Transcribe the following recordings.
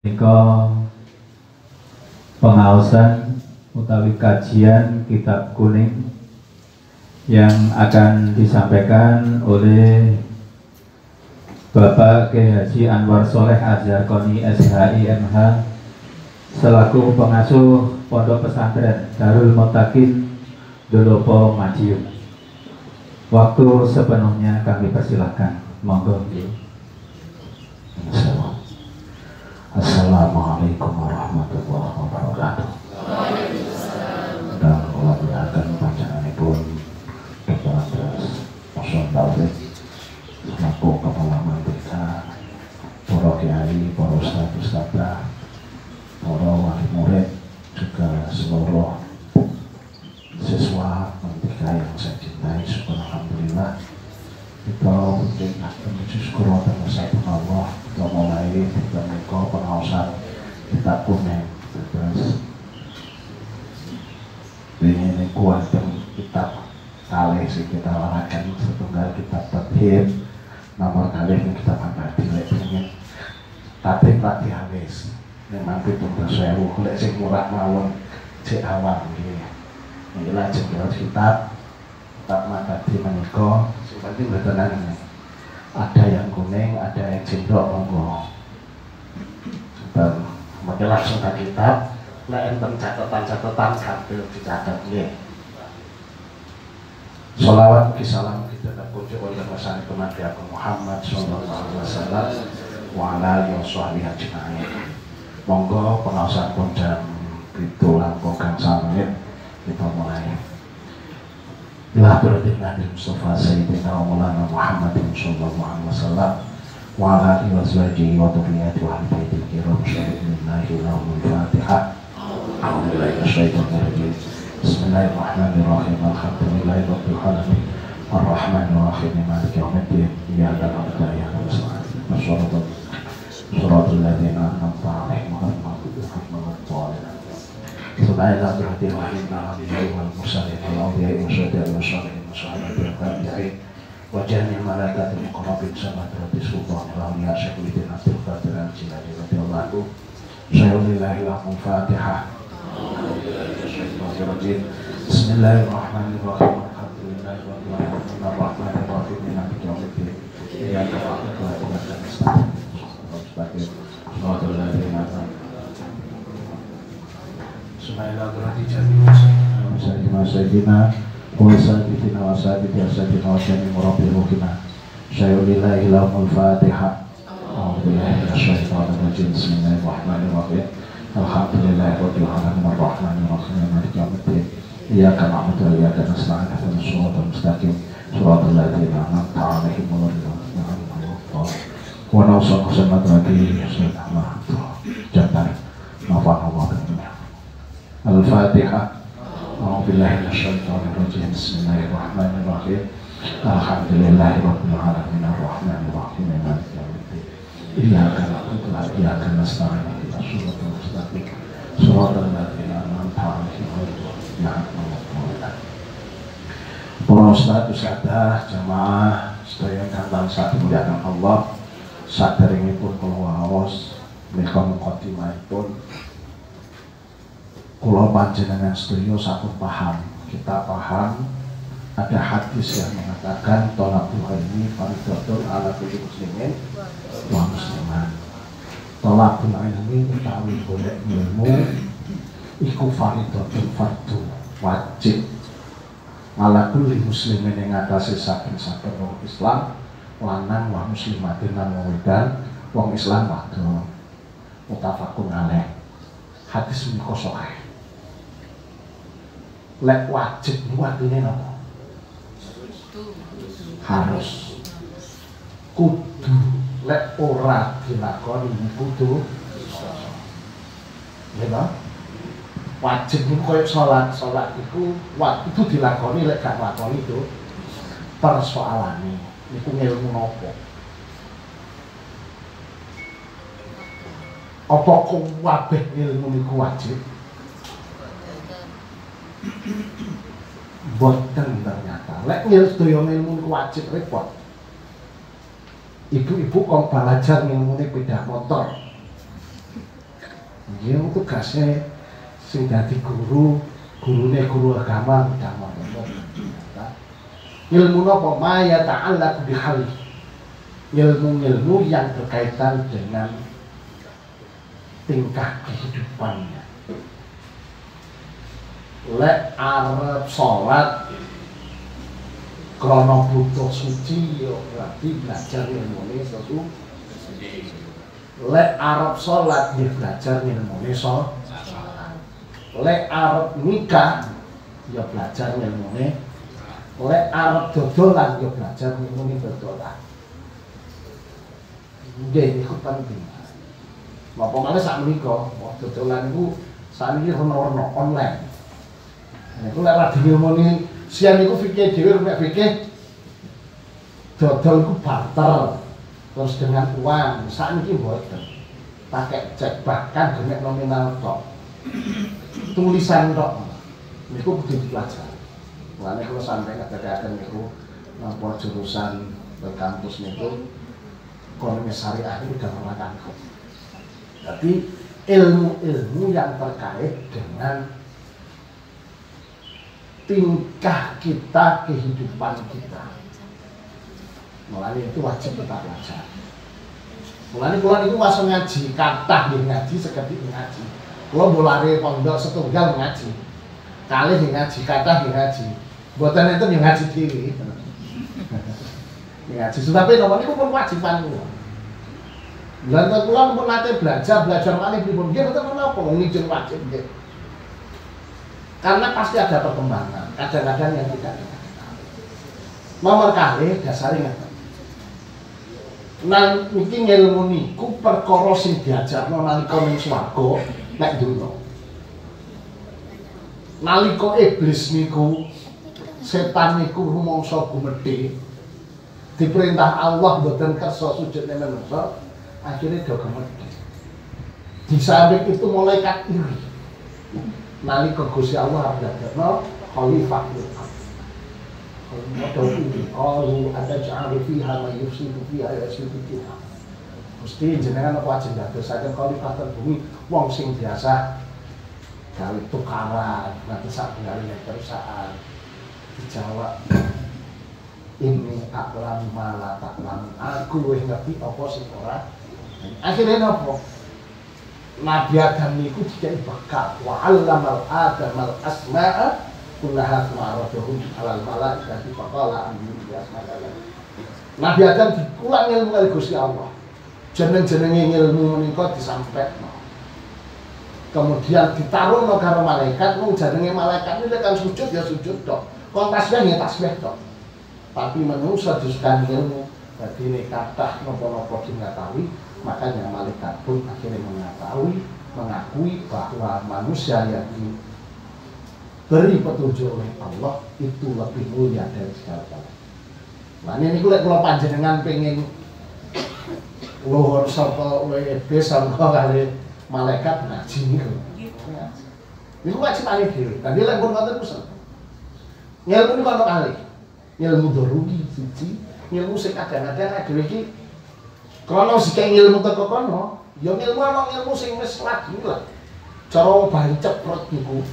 Nika pengaosan utawi kajian kitab kuning yang akan disampaikan oleh Bapak Kiai Haji Anwar Soleh Azzarqoni SHI MH selaku pengasuh Pondok Pesantren Darul Muttaqin Dolopo Madiun. Waktu sepenuhnya kami persilahkan. Monggo. Assalamualaikum warahmatullahi wabarakatuh. Dan kula akan panjenenganipun Dr. Osman Taufik selaku Kepala Mandika, para kiai, para ustadz, para wali murid, juga seluruh siswa Mandika yang saya cintai. Syukur alhamdulillah kita mungkin menuju syukur bersama Allah kita mulai kita pengawasan kitab kuning. Terus ini kuantum kitab kali sih kita lakukan setunggal kitab tathib nomor kali ini kita pakai dilek ingin tathib lagi habis memang itu bersewu lek sing murah mawon cek awam ini inilah jendela kitab mata di menika seperti betulan ada yang kuning, ada yang jendok monggo. Dan mungkin langsung ke kitab, lek enten catatan sambil dicatat nggih. Sholawat salam kita terpuji oleh Rasul Nabi Muhammad sallallahu alaihi wasallam wa ala alihi washabihi ajmain. Monggo pengawasan pun jam itu langkungkan samit kita mulai. Ila beradik Nabi Mustafa Sayyidina wa Maulana Muhammadin sallallahu alaihi wasallam wa ala alihi wa sahbihi wa dhurriyyati wa ahli baitil kiram syariflillahi lahumul Fatihah. A'udzubillahi minasyaitonir rajim. Bismillahirrahmanirrahim. Alhamdulillahi rabbil alamin. Arrahmanir rahim. Maliki yaumiddin. Iyyaka na'budu wa iyyaka nasta'in. Shiratal ladzina an'amta 'alaihim ghairil maghdubi 'alaihim waladdallin. Bismillahirrahmanirrahim. Wal mursalin wal anbiya'i wasyuhada'i wasyalihin wasyahada'i wattabi'in wa jami'il malaikati muqarrabin samawati sultan al-awliya syaikhul Abdul Qadir al-Jilani radhiyallahu anhu. Syaikhul Fatihah. Bismillahirrahmanirrahim. Alhamdulillahi rabbil alamin. Arrahmanir rahim. Maliki yaumiddin. Iyyaka na'budu wa iyyaka nasta'in. Shiratal ladzina Sayyidina wa sayyidina wa sayyidina wa syami murabbi ruhina syai'ulillahi lahumul Fatihah. A'udzubillahi minasyaitonir rajim. Bismillahirrahmanirrahim. Alhamdulillahi rabbil alamin. Arrahmanir rahim. Maliki yaumiddin. Iyyaka na'budu wa iyyaka nasta'in. Ihdinas siratal mustaqim. Shiratal ladzina an'amta 'alaihim ghairil maghdubi 'alaihim waladdallin. Wa nawsallu sallallahu alaihi wasallam. Jangan nafa'allahu bihi. Al-Fatihah. A'udzubillahi minasyaitonir rajim. Bismillahirrahmanirrahim. Alhamdulillahi rabbil alamin. Arrahmanir rahim. Maliki yaumiddin. Iyyaka na'budu wa iyyaka nasta'in. Ihdinas siratal mustaqim. Shiratal ladzina an'amta 'alaihim ghairil maghdubi 'alaihim waladdallin. Para ustadz, ustadzah, jamaah sedaya kang saat dimuliakan Allah, saderengipun kula waos menika mukadimahipun kula panjenengan sedaya sampun paham. Kita paham ada hadis yang mengatakan thalabul ilmi fardhatun 'ala kulli muslimin wa muslimat. Thalabul ilmi utawi golek ilmu iku fardhatun fardu wajib 'ala kulli muslimin ing atase saben-saben wong Islam lanang wa muslimatin lan wedok wong Islam wadon. Mutafaqun alaih. Hadis menika sahih. Lek wajib niku artine napa? Harus. Kudu. Lek ora dilakoni kudu. Ya, wajib niku koyo salat iku itu dilakoni, lek gak lakoni itu persoalane niku ngilmu napa? Apa kabeh ilmu niku wajib? Boten ternyata. Lek sedaya ilmu niku wajib repot. Ibu-ibu kok belajar ilmune sepeda motor. Dia tugasnya sing dadi gurune guru agama utama. Ilmu apa? Maya ta'allaq bihal. Ilmu-ilmu yang berkaitan dengan tingkah kehidupannya. Lek arep salat krana butuh suci ya berarti belajar ilmune sesuci. Lek arep salat ya belajar ilmune salat. Lek arep nikah ya belajar ilmune. Lek arep dodolan ya belajar ilmune dodolan. Nggih niku penting. Napa malih sakmenika dodolan niku sakniki warna-warna online. Niku lek ra diilmuni sian niku fikih dhewe nek fikih dodol iku barter terus dengan uang sakniki mboten pakai cek bahkan genek nominal tok tulisan tok niku kudu dipelajari. Mulane kula sampeyan ngadekaken niku napa jurusan di kampus niku ekonomi syariah itu udah merupakan. Jadi ilmu-ilmu yang terkait dengan tingkah kita, kehidupan kita. Mulai itu wajib kita pelajari. Mulai itu masuk ngaji, kathah nggih ngaji, sekedhik ngaji. Kula bolare pondok setunggal ngaji. Kalih ngaji, kathah ngaji. Mboten enten yang ngaji dhewe. Ngaji, tapi nomor niku pun wajiban kula. Lan kula pun nate belajar malih pripun. Nggih mboten menapa, ngijeng wajib nggih. Karena pasti ada perkembangan, kadang-kadang yang tidak kita ketahui. Nomor kali dasarnya ngeten. Nang iki ilmu niku perkara sing diajarno nalika ning swarga nek dunya. Nalika iblis niku setan niku rumangsa gumedhe diperintah Allah mboten kersa sujud ning manungsa, akhirnya do gumedhe. Di samping itu malaikat iri. Nalika Gusti Allah ndadekno khalifah fil ardh. Qalu ataj'alu fiha man yufsidu fiha wa yasfiku fiha. Gusti jenengan apa ajeng dadosaken khalifah teng bumi wong sing biasa gawe tukaran, nanti sak gawe perusahaan. Dijawab ini aklam malah taklam. Aku luwih ngerti apa sing ora. Akhirnya napa? Nabi Adam niku dikai bakal wa 'allamal Adamal asma'a kullaha ma'aradahu alal malaikati faqala anni asma'a. Nabi Adam dikulang ilmu kali Gusti Allah. Jeneng-jenenge ilmu menika disampaikan. Kemudian ditaruhno karo malaikat, mung jenenge malaikat iki kan sujud ya sujud tok. Kon tasbih ya tasbih tok. Tapi manusia disukan ilmu, dadi nek kathah napa-napa dingatawi, makanya malaikat pun akhirnya mengakui bahwa manusia yang diberi petunjuk oleh Allah itu lebih mulia dari segala-galanya. Nah ini kalau panjenengan pengen luhur saka WEB saka kali malaikat ngaji niku. Niku wajibane dhewe. Tadi lek pun ngoten pesen. Ilmu niku ana kali. Ilmu darugi siji, ilmu sing kadang-kadang dhewe iki krana sik ilmu teko kono, ya ilmu ana ilmu sing wis lagi lah. Cara bahan ceprot niku.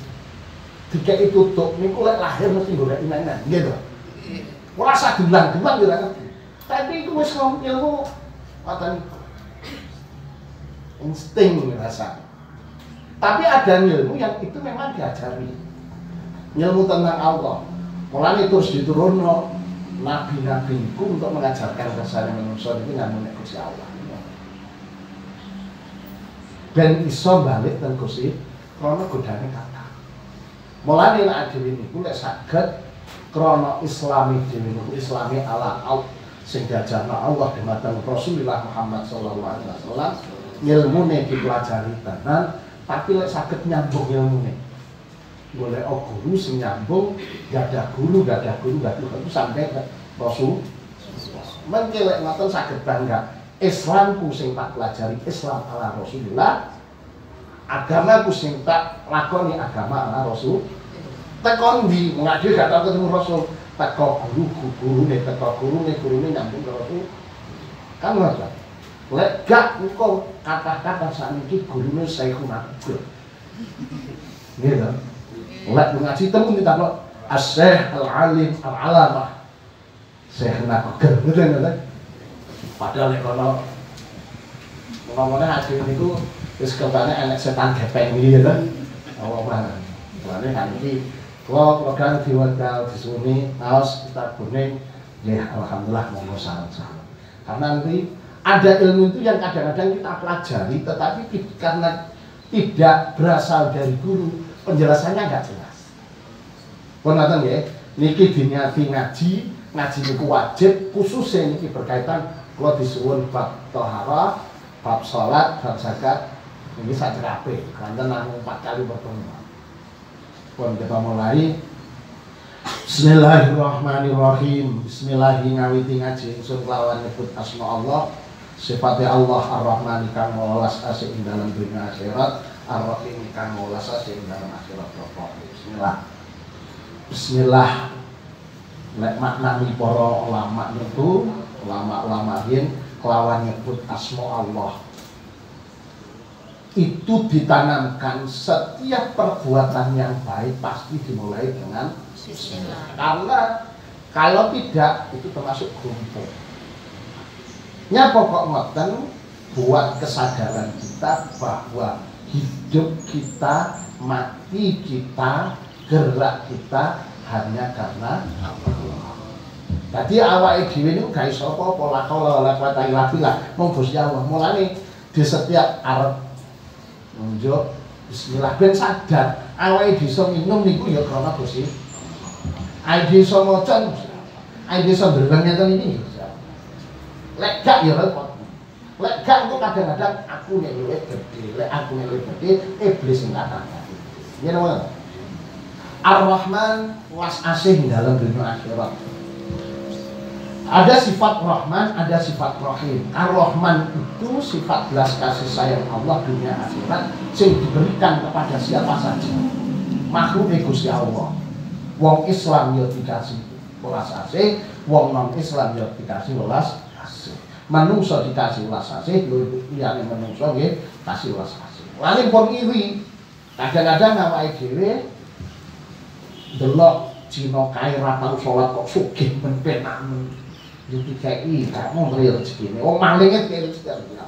Dikeki tutuk niku lek lahir mesti golek iman-iman, nggih to. Ora usah gelang-gelang yo ngerti. Tapi iku wis ilmu ngoten insting rasa. Tapi ada ilmu yang itu memang diajari. Ilmu tentang Allah. Mulane terus diturunno nabi-nabi itu untuk mengajarkan kersane manusia itu nganggo nek Gusti Allah. Dan iso balik teng Gusti krana godane kathah. Mulane nek dhewe niku lek saged krana islami dhewe niku islami ala al sing diajarno Allah dumateng Rasulullah Muhammad sallallahu alaihi wasallam, ilmune dipelajari tenan, tapi lek saged nyambung ilmune. Golek guru sing nyambung, gak ada guru itu sampai ke Rasul. Mengkelek ngoten saged bangga. Islamku sing tak pelajari Islam ala Rasulullah. Agamaku sing tak lakoni agama ala Rasul. Teko ndi ngadi gak tau ketemu Rasul. Teko gurune nyambung ke Rasul. Kan ngoten. Lek gak engko kata-kata sakniki gurune Syekhul Abdul. Nggih to. Lek ngaji temu ditakok Asy-Syaikh Al-Alim Al-Alamah Syekh Nagel ngoten lho. Padahal nek kono ngomongane hadis niku wis kebane enek setan gepeng iki lho. Apa mana? Soale kan iki kula program diwakil disuni aos kita kuning ya alhamdulillah monggo saran-saran. Karena nanti ada ilmu itu yang kadang-kadang kita pelajari tetapi karena tidak berasal dari guru, penjelasannya enggak jelas. Pun ngoten nggih, niki diniati ngaji niku wajib khususnya niki berkaitan kula disuwun bab thaharah, bab salat, bab zakat. Ini sak cerape, kanten namung 4 kali pertemuan. Pun kita mulai. Bismillahirrahmanirrahim. Bismillahi ngawiti ngaji ingsun kelawan nyebut asma Allah. Sifatnya Allah Ar-Rahman kang welas asih ing dalam dunia akhirat, Ar-Rahim kang welas asih ing dalam akhirat. Bismillah. Bismillah. Lek maknani para ulama niku, ulama-ulama yen kelawan nyebut asma Allah. Itu ditanamkan setiap perbuatan yang baik pasti dimulai dengan bismillah. Karena kalau tidak itu termasuk gumpuh. Nya pokok ngoten buat kesadaran kita bahwa hidup kita, mati kita, gerak kita hanya karena Allah. Jadi awake dhewe niku gak iso apa-apa la qaula wala quwata illa billah. Mung Gusti Allah. Mulane di setiap arep nunjuk bismillah ben sadar awake dhewe minum niku ya krana Gusti. Awake dhewe iso maca, awake dhewe iso ndeleng ngeten iki. Lek gak ya repot. Lek gak engko kadang-kadang aku nek luwih gedhe, lek aku nek luwih gedhe iblis sing kathah. Yen ngono. Ar-Rahman was asih dalam dunia akhirat. Ada sifat Rahman, ada sifat Rahim. Ar-Rahman itu sifat belas kasih sayang Allah dunia akhirat yang diberikan kepada siapa saja. Makhluk Gusti Allah. Wong Islam ya dikasih welas asih, wong non Islam ya dikasih welas asih. Manungsa dikasih welas asih, liyane manungsa nggih kasih welas asih. Lan pun iri. Kadang-kadang awake dhewe delok Cina kae ra tau salat kok sugih men penak men. Yo dikai kamu ngeri rezekine. Wong malinge kaya rezeki.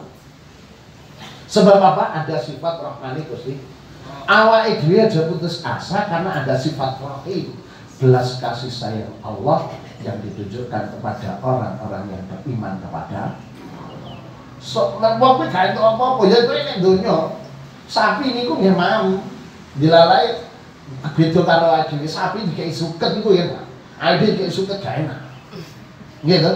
Sebab apa? Ada sifat Rahmani Gusti. Awake dhewe aja putus asa karena ada sifat Rahim. Belas kasih sayang Allah yang ditunjukkan kepada orang-orang yang beriman kepada Allah. So, nek wong kuwi gak entuk apa-apa ya kowe nek donya. Sapi niku nggih mau dilalai beda karo dhewe sapi dikei suket iku ya. Ade dikei suket gak enak. Nggih to?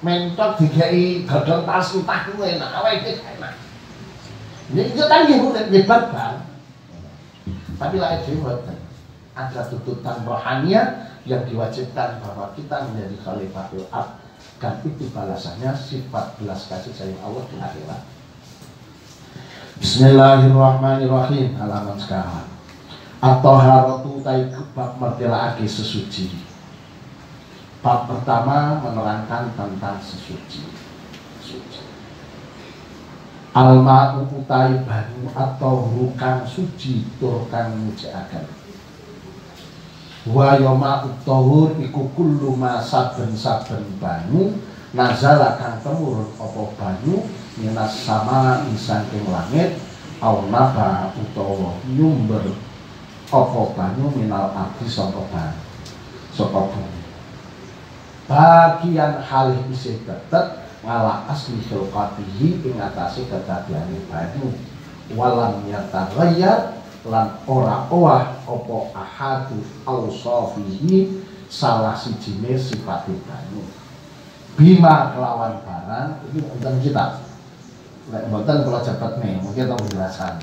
Mentok dikei godhong tas entah ku enak, awake gak enak. Nek yo ta nggih hebat banget. Tapi lek dhewe mboten. Ada tuntutan rohaniah yang diwajibkan bahwa kita menjadi khalifatul ard dan itu balasannya sifat belas kasih sayang Allah di akhirat. Bismillahirrahmanirrahim. Halaman sekarang. At-Taharatu bab mertelaake sesuci. Bab pertama menerangkan tentang sesuci. Al-ma'u utai banyu atau rukang suci turkan mujiakan. Wa yoma utohur iku kullu ma saben-saben banyu nazala kang temurun apa banyu minas sama saking langit au naba utawa nyumber apa banyu minal ardi saka banyu saka bumi. Bagian halih isih tetep ngala asli khilqatihi ing atase kedadiane banyu walam yataghayyar lan ora owah apa ahadu ausafihi salah sijine sifate banyu bima kelawan barang iki wonten kita lek mboten kula cepetne mungkin tau penjelasan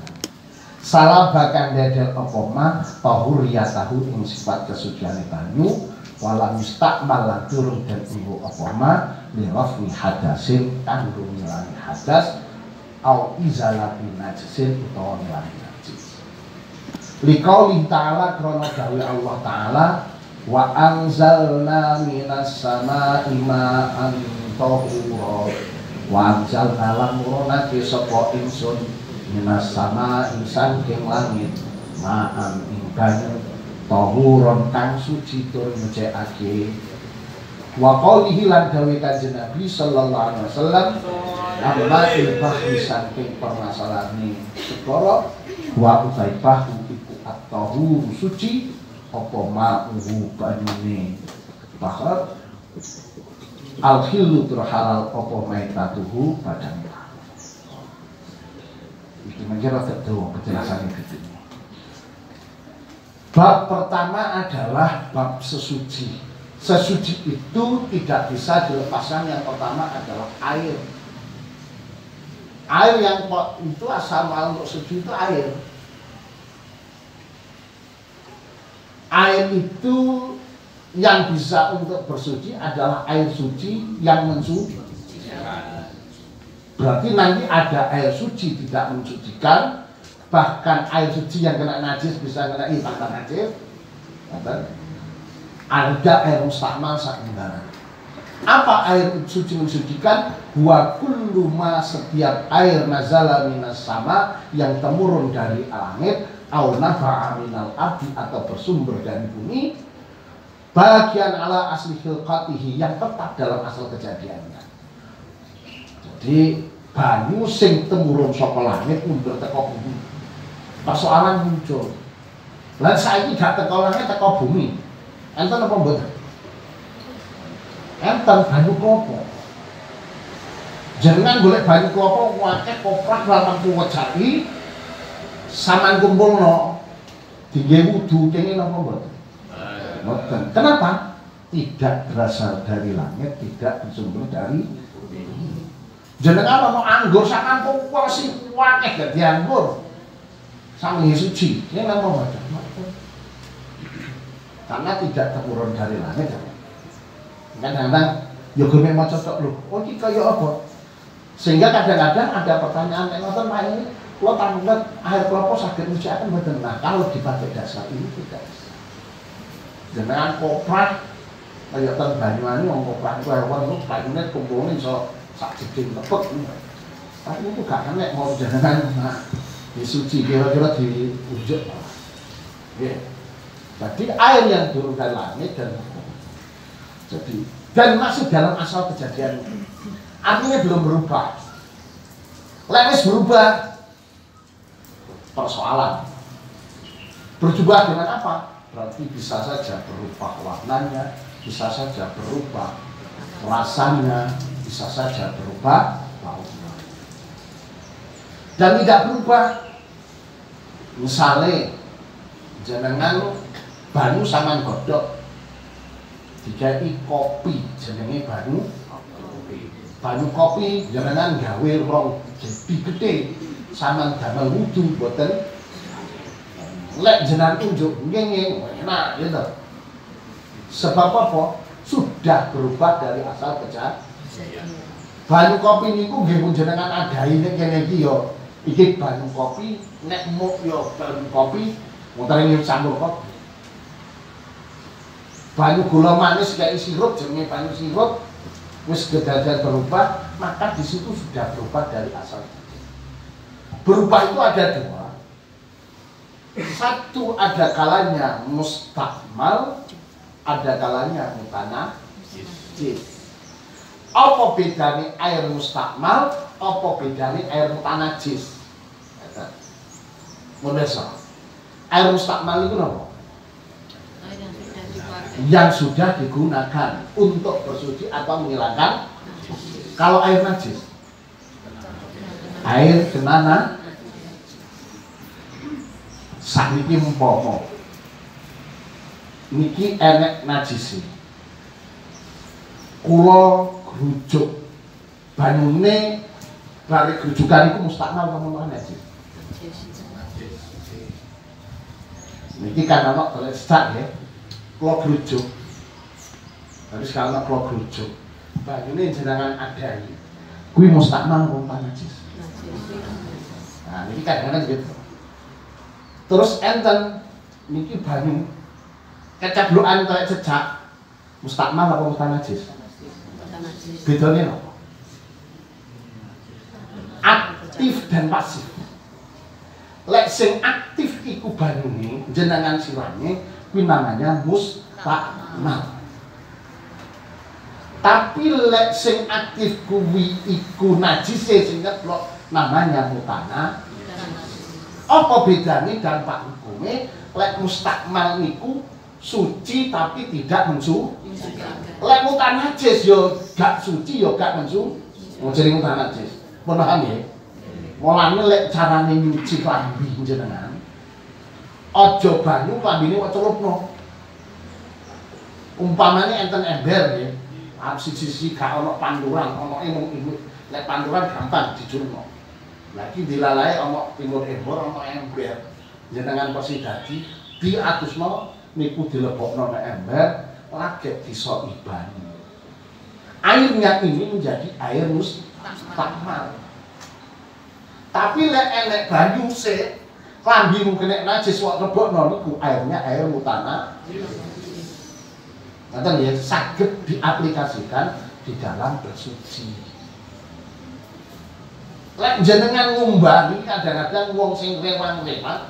salah bakal dadel apa mah tahuriyatahu ing sifat kesuciane banyu wala mustakmal lan durung den ibu apa mah lirafwi hadasin kanggo ngilangi hadas au izalati najisin utawa ngilangi najis. Liqauli ta'ala krana dawuh Allah Ta'ala wa anzalna minas samaa'i ma'an tahura Wajal alam nuronake sapa ingsun minas sama insan ing langit ma'an ing banyu tahuron kang suci tur ngecekake wa qaulihi lan dawe Kanjeng Nabi sallallahu alaihi wasallam amma bahri saking permasalahane segara wa utai bahru iku at-tahur suci apa ma'uhu banyune bahar al-hillu halal apa maitatuhu badane. Iki mengira terdawa penjelasan itu. Bab pertama adalah bab sesuci. Sesuci itu tidak bisa dilepaskan. Yang pertama adalah air. Air yang itu asal untuk suci itu air. Air itu yang bisa untuk bersuci adalah air suci yang mensucikan. Berarti nanti ada air suci tidak mensucikan, bahkan air suci yang kena najis bisa kena tanpa najis. Ada air mustakmal sakmana. Apa air suci mensucikan? Wa kullu ma setiap air nazala minas sama yang temurun dari langit, au nafa'a minal ardi atau bersumber dari bumi. Bagian ala asli khilqatihi yang tetap dalam asal kejadiannya. Jadi banyu sing temurun saka langit mundur teko bumi. Persoalan muncul. Lan saiki gak teko langit teko bumi. Enten apa mboten? Enten banyu klopo. Jenengan golek banyu klopo akeh koprah lan kuwejati sampean kumpulno dienggo wudu kenging napa mboten? Kenapa? Tidak berasal dari langit, tidak bersumber dari bumi. Jenengan mau anggur sampean kok sing akeh dadi anggur. Sami suci. Yen napa mboten? Karena tidak temurun dari langit. Kadang-kadang yo gemek maca tok lho. Oh iki kaya apa? Sehingga kadang-kadang ada pertanyaan nek ngoten Pak ini, kula tanggap air klopo saged nyucikaken mboten? Nah, kalau dipakai dasar ini tidak bisa. Jenengan koprah kaya ten Banyuwangi wong koprah iku hewan itu banyune kumpulne iso sak jeding lepet. Tapi itu gak enek mau jenengan disuci kira-kira diujuk. Nggih. Jadi air yang turun dari langit dan masih dalam asal kejadian. Artinya belum berubah. Lewis berubah persoalan. Berubah dengan apa? Berarti bisa saja berubah warnanya, bisa saja berubah rasanya, bisa saja berubah baunya. Dan tidak berubah. Misalnya jenengan banyu sampean godhok dikai kopi jenenge banyu kopi. Banyu kopi jenengan gawe rong gede sampean damel wudu boten. Lek jenengan unjuk nggih enak gitu. Sebab apa? Sudah berubah dari asal kejadian. Banyu kopi niku nggih pun jenengan adahi nek kene iki yo iki banyu kopi, nek muk yo banyu kopi, ngoten iki campur kopi. Banyu gula manis kayak sirup jenenge banyu sirup wis kedadean berubah, maka di situ sudah berubah dari asal. Berubah itu ada dua. Satu ada kalanya mustakmal, ada kalanya mutanajis. Apa bedanya air mustakmal, apa bedanya air mutanajis? Modesa. Air mustakmal itu apa? Yang sudah digunakan untuk bersuci atau menghilangkan. Kalau air najis, air kenana sakniki umpama niki enek najis. Kula grujuk banyune bari grujukan iku mustakmal apa najis? Niki kan ana telestak ya. Kula grujuk. Terus kalau kula grujuk banyune jenengan adahi. Kuwi mustakmal apa najis? Nah, niki kadang-kadang gitu. Terus enten niki banyu kecablokan kayak cecak, mustakmal apa mutanajis? Bedane apa? aktif dan pasif. Lek sing aktif iku banyune jenengan sirame kuwi namanya mustakmal. Tapi lek sing aktif kuwi iku najise sing ngeblok namanya mutana. Apa bedane dampak hukume? Lek mustakmal niku suci tapi tidak mensuci. Lek mutanajis yo gak suci yo gak mensuci. Mau jadi mutanajis. Pun paham ya? Mulane lek carane nyuci klambi jenengan, aja banyu klambine kok celupno. Umpamane enten ember nggih, siji-siji gak ana panturan, ana imut-imut. Lek panturan gampang dijulno. Lah iki dilalae ana timur embor, ana ember. Jenengan pasti dadi diatusno niku dilebokno nek ember, lagi disoi banyu. Airnya ini menjadi air mustakmal. Tapi lek enek banyu sik, klambimu kena najis wak rebokno niku airnya air mutana. Ngoten ya, saged diaplikasikan di dalam bersuci. Lek jenengan ngumbani kadang-kadang wong sing rewang-rewang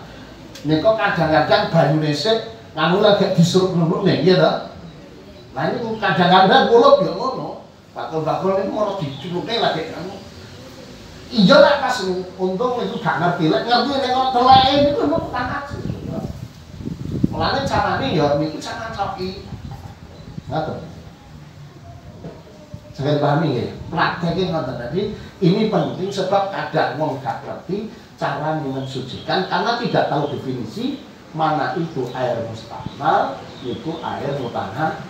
nika kadang-kadang banyune sik nganu lagi diseruk-seruk nih, iya toh? Nah ini kadang-kadang ngulup ya ngono. Bakul-bakul ini mau diculupnya lagi kamu. Iya lah pas untung itu gak ngerti, ngerti nengok telain itu bukan aja. Mulanya caranya ya, ini cara coki. Ngerti? Saya pahami ya, prakteknya ngerti. Jadi ini penting sebab kadang wong gak ngerti cara mensucikan karena tidak tahu definisi mana itu air mustakmal, itu air mutana.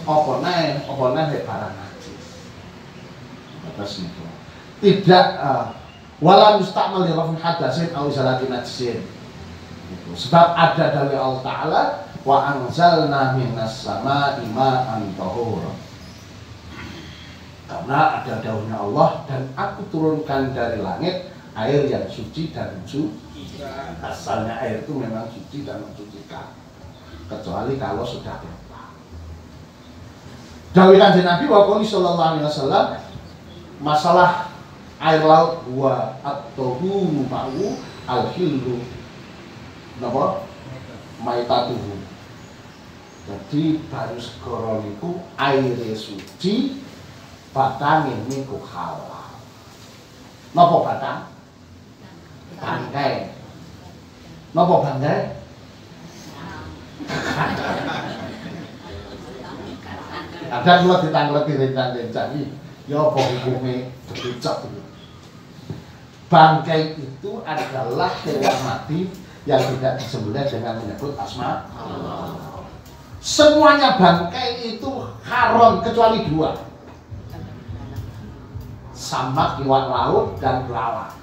Apa naik barang najis. Atas itu. Tidak wala mustakmal li rafin hadatsin aw izalatin najisin. Sebab ada dari Allah Taala wa anzalna minas sama'i ma'an tahura. Karena ada dawuhnya Allah dan aku turunkan dari langit air yang suci dan mensuci. Asalnya air itu memang suci dan mensucikan. Kecuali kalau sudah berubah. Dawuh Kanjeng Nabi wa qouli sallallahu alaihi wasallam masalah air laut wa at-tahuru ma'u al-hillu napa maitatuhu. Jadi baru segara niku air suci batang niku halal. Napa batang? Bangkai. Napa bangkai? Ada kula ditanglet rencang-rencang iki ya apa hukume becak itu. Bangkai itu adalah hewan mati yang tidak disembelih dengan menyebut asma Allah. Semuanya bangkai itu haram kecuali dua. Samak iwak laut dan belalang.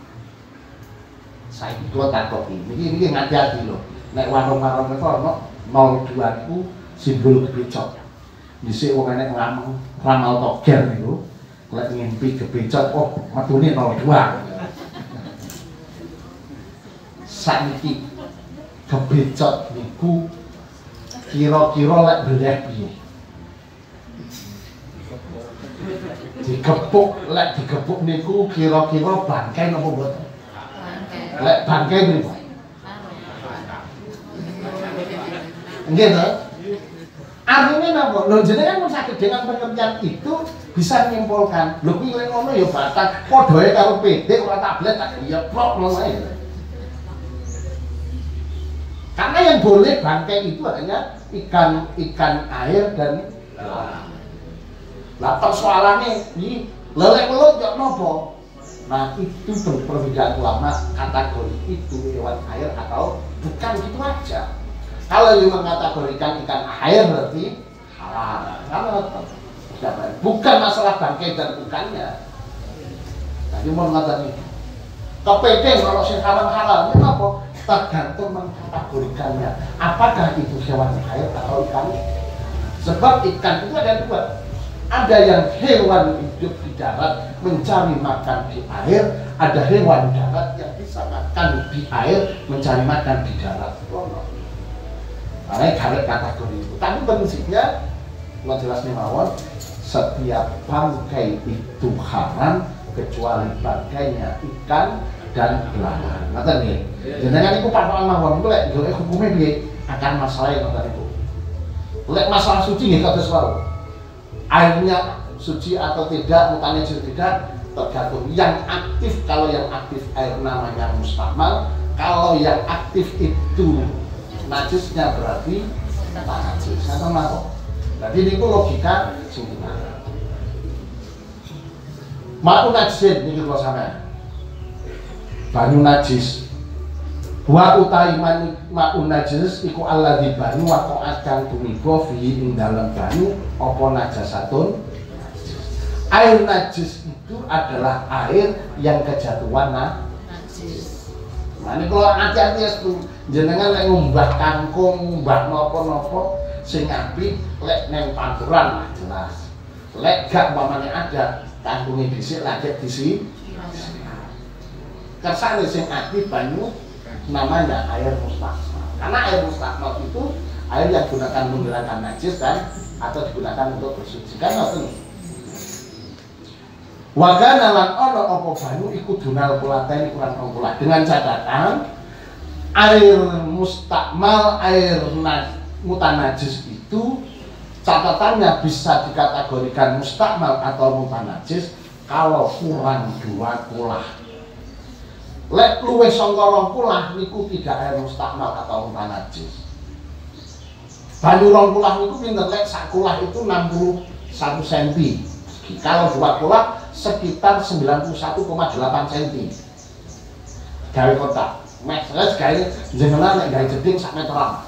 Saya itu takut ini hati-hati loh. Nek warung-warung itu ono 02 itu simbol kebecot. Dhisik wong enek ngramel ramal toger niku. Lek ngimpi kebecot, oh matune 02. Saiki kebecot niku kira-kira lek beleh piye? Digebuk niku kira-kira bangkai napa mboten? Lek bangkai mriku. Nggih to? Artinya napa? Lho jenengan mun saged dengan pengertian itu bisa menyimpulkan, lho kuwi lek ngono ya batang padhae karo pedek ora tablet tak ya plok ngono ae. Karena yang boleh bangkai itu hanya ikan air dan belalang. Lah persoalannya ini lelek welut ya nopo. Nah itu perbedaan ulama kategori itu hewan air atau bukan gitu aja. Kalau yang mengkategorikan ikan air berarti halal. Kalau bukan masalah bangkai dan ikannya. Tadi mau mengatakan ini. Kepeting kalau sing halal ini apa? Tergantung mengkategorikannya. Apakah itu hewan air atau ikan? Sebab ikan itu ada dua. Ada yang hewan hidup di darat mencari makan di air, ada hewan darat yang bisa makan di air mencari makan di darat. Karena garis kategori itu. Tapi prinsipnya, mau jelas nih mawon, setiap bangkai itu haram kecuali bangkainya ikan dan belahan. Ngoten nggih. Jenengan iku patokan mawon iku lek golek hukume piye akan masalah ngoten niku. Lek masalah suci nggih kados wau. Airnya suci atau tidak, mutanya tidak, tergantung yang aktif. Kalau yang aktif air namanya mustakmal, kalau yang aktif itu najisnya berarti najis. Ngoten mawon. Jadi niku logika sing bener. Ma'un najis niki kula sampeyan. Banyu najis. Wa utai ma'un najis iku alladzi banyu waqa'at kang tumiba fihi ing dalem banyu apa najasatun. Air najis itu adalah air yang kejatuhan najis. Nah ini kalau hati-hati ya jenengan lek ngumbah kangkung, ngumbah nopo-nopo sing apik lek neng panturan lah jelas. Lek gak umpamane ada kangkunge dhisik lagi disi. Kersane sing aktif banyu namanya air mustakmal. Karena air mustakmal itu air yang digunakan menghilangkan najis dan atau digunakan untuk bersuci. Kan ngoten. Wa kana lan ana apa banyu iku dunal kulaten kurang kula dengan catatan air mustakmal, air mutanajis itu catatannya bisa dikategorikan mustakmal atau mutanajis kalau kurang 2 kulah. Lek luwih saka 2 kulah niku tidak air mustakmal atau mutanajis. Banyu 2 kulah niku pinten lek sak kulah itu 61 cm. Kalau 2 kulah sekitar 91,8 cm. Gawe kotak. Meteran gawe jenengan nek gawe jeding sak meteran.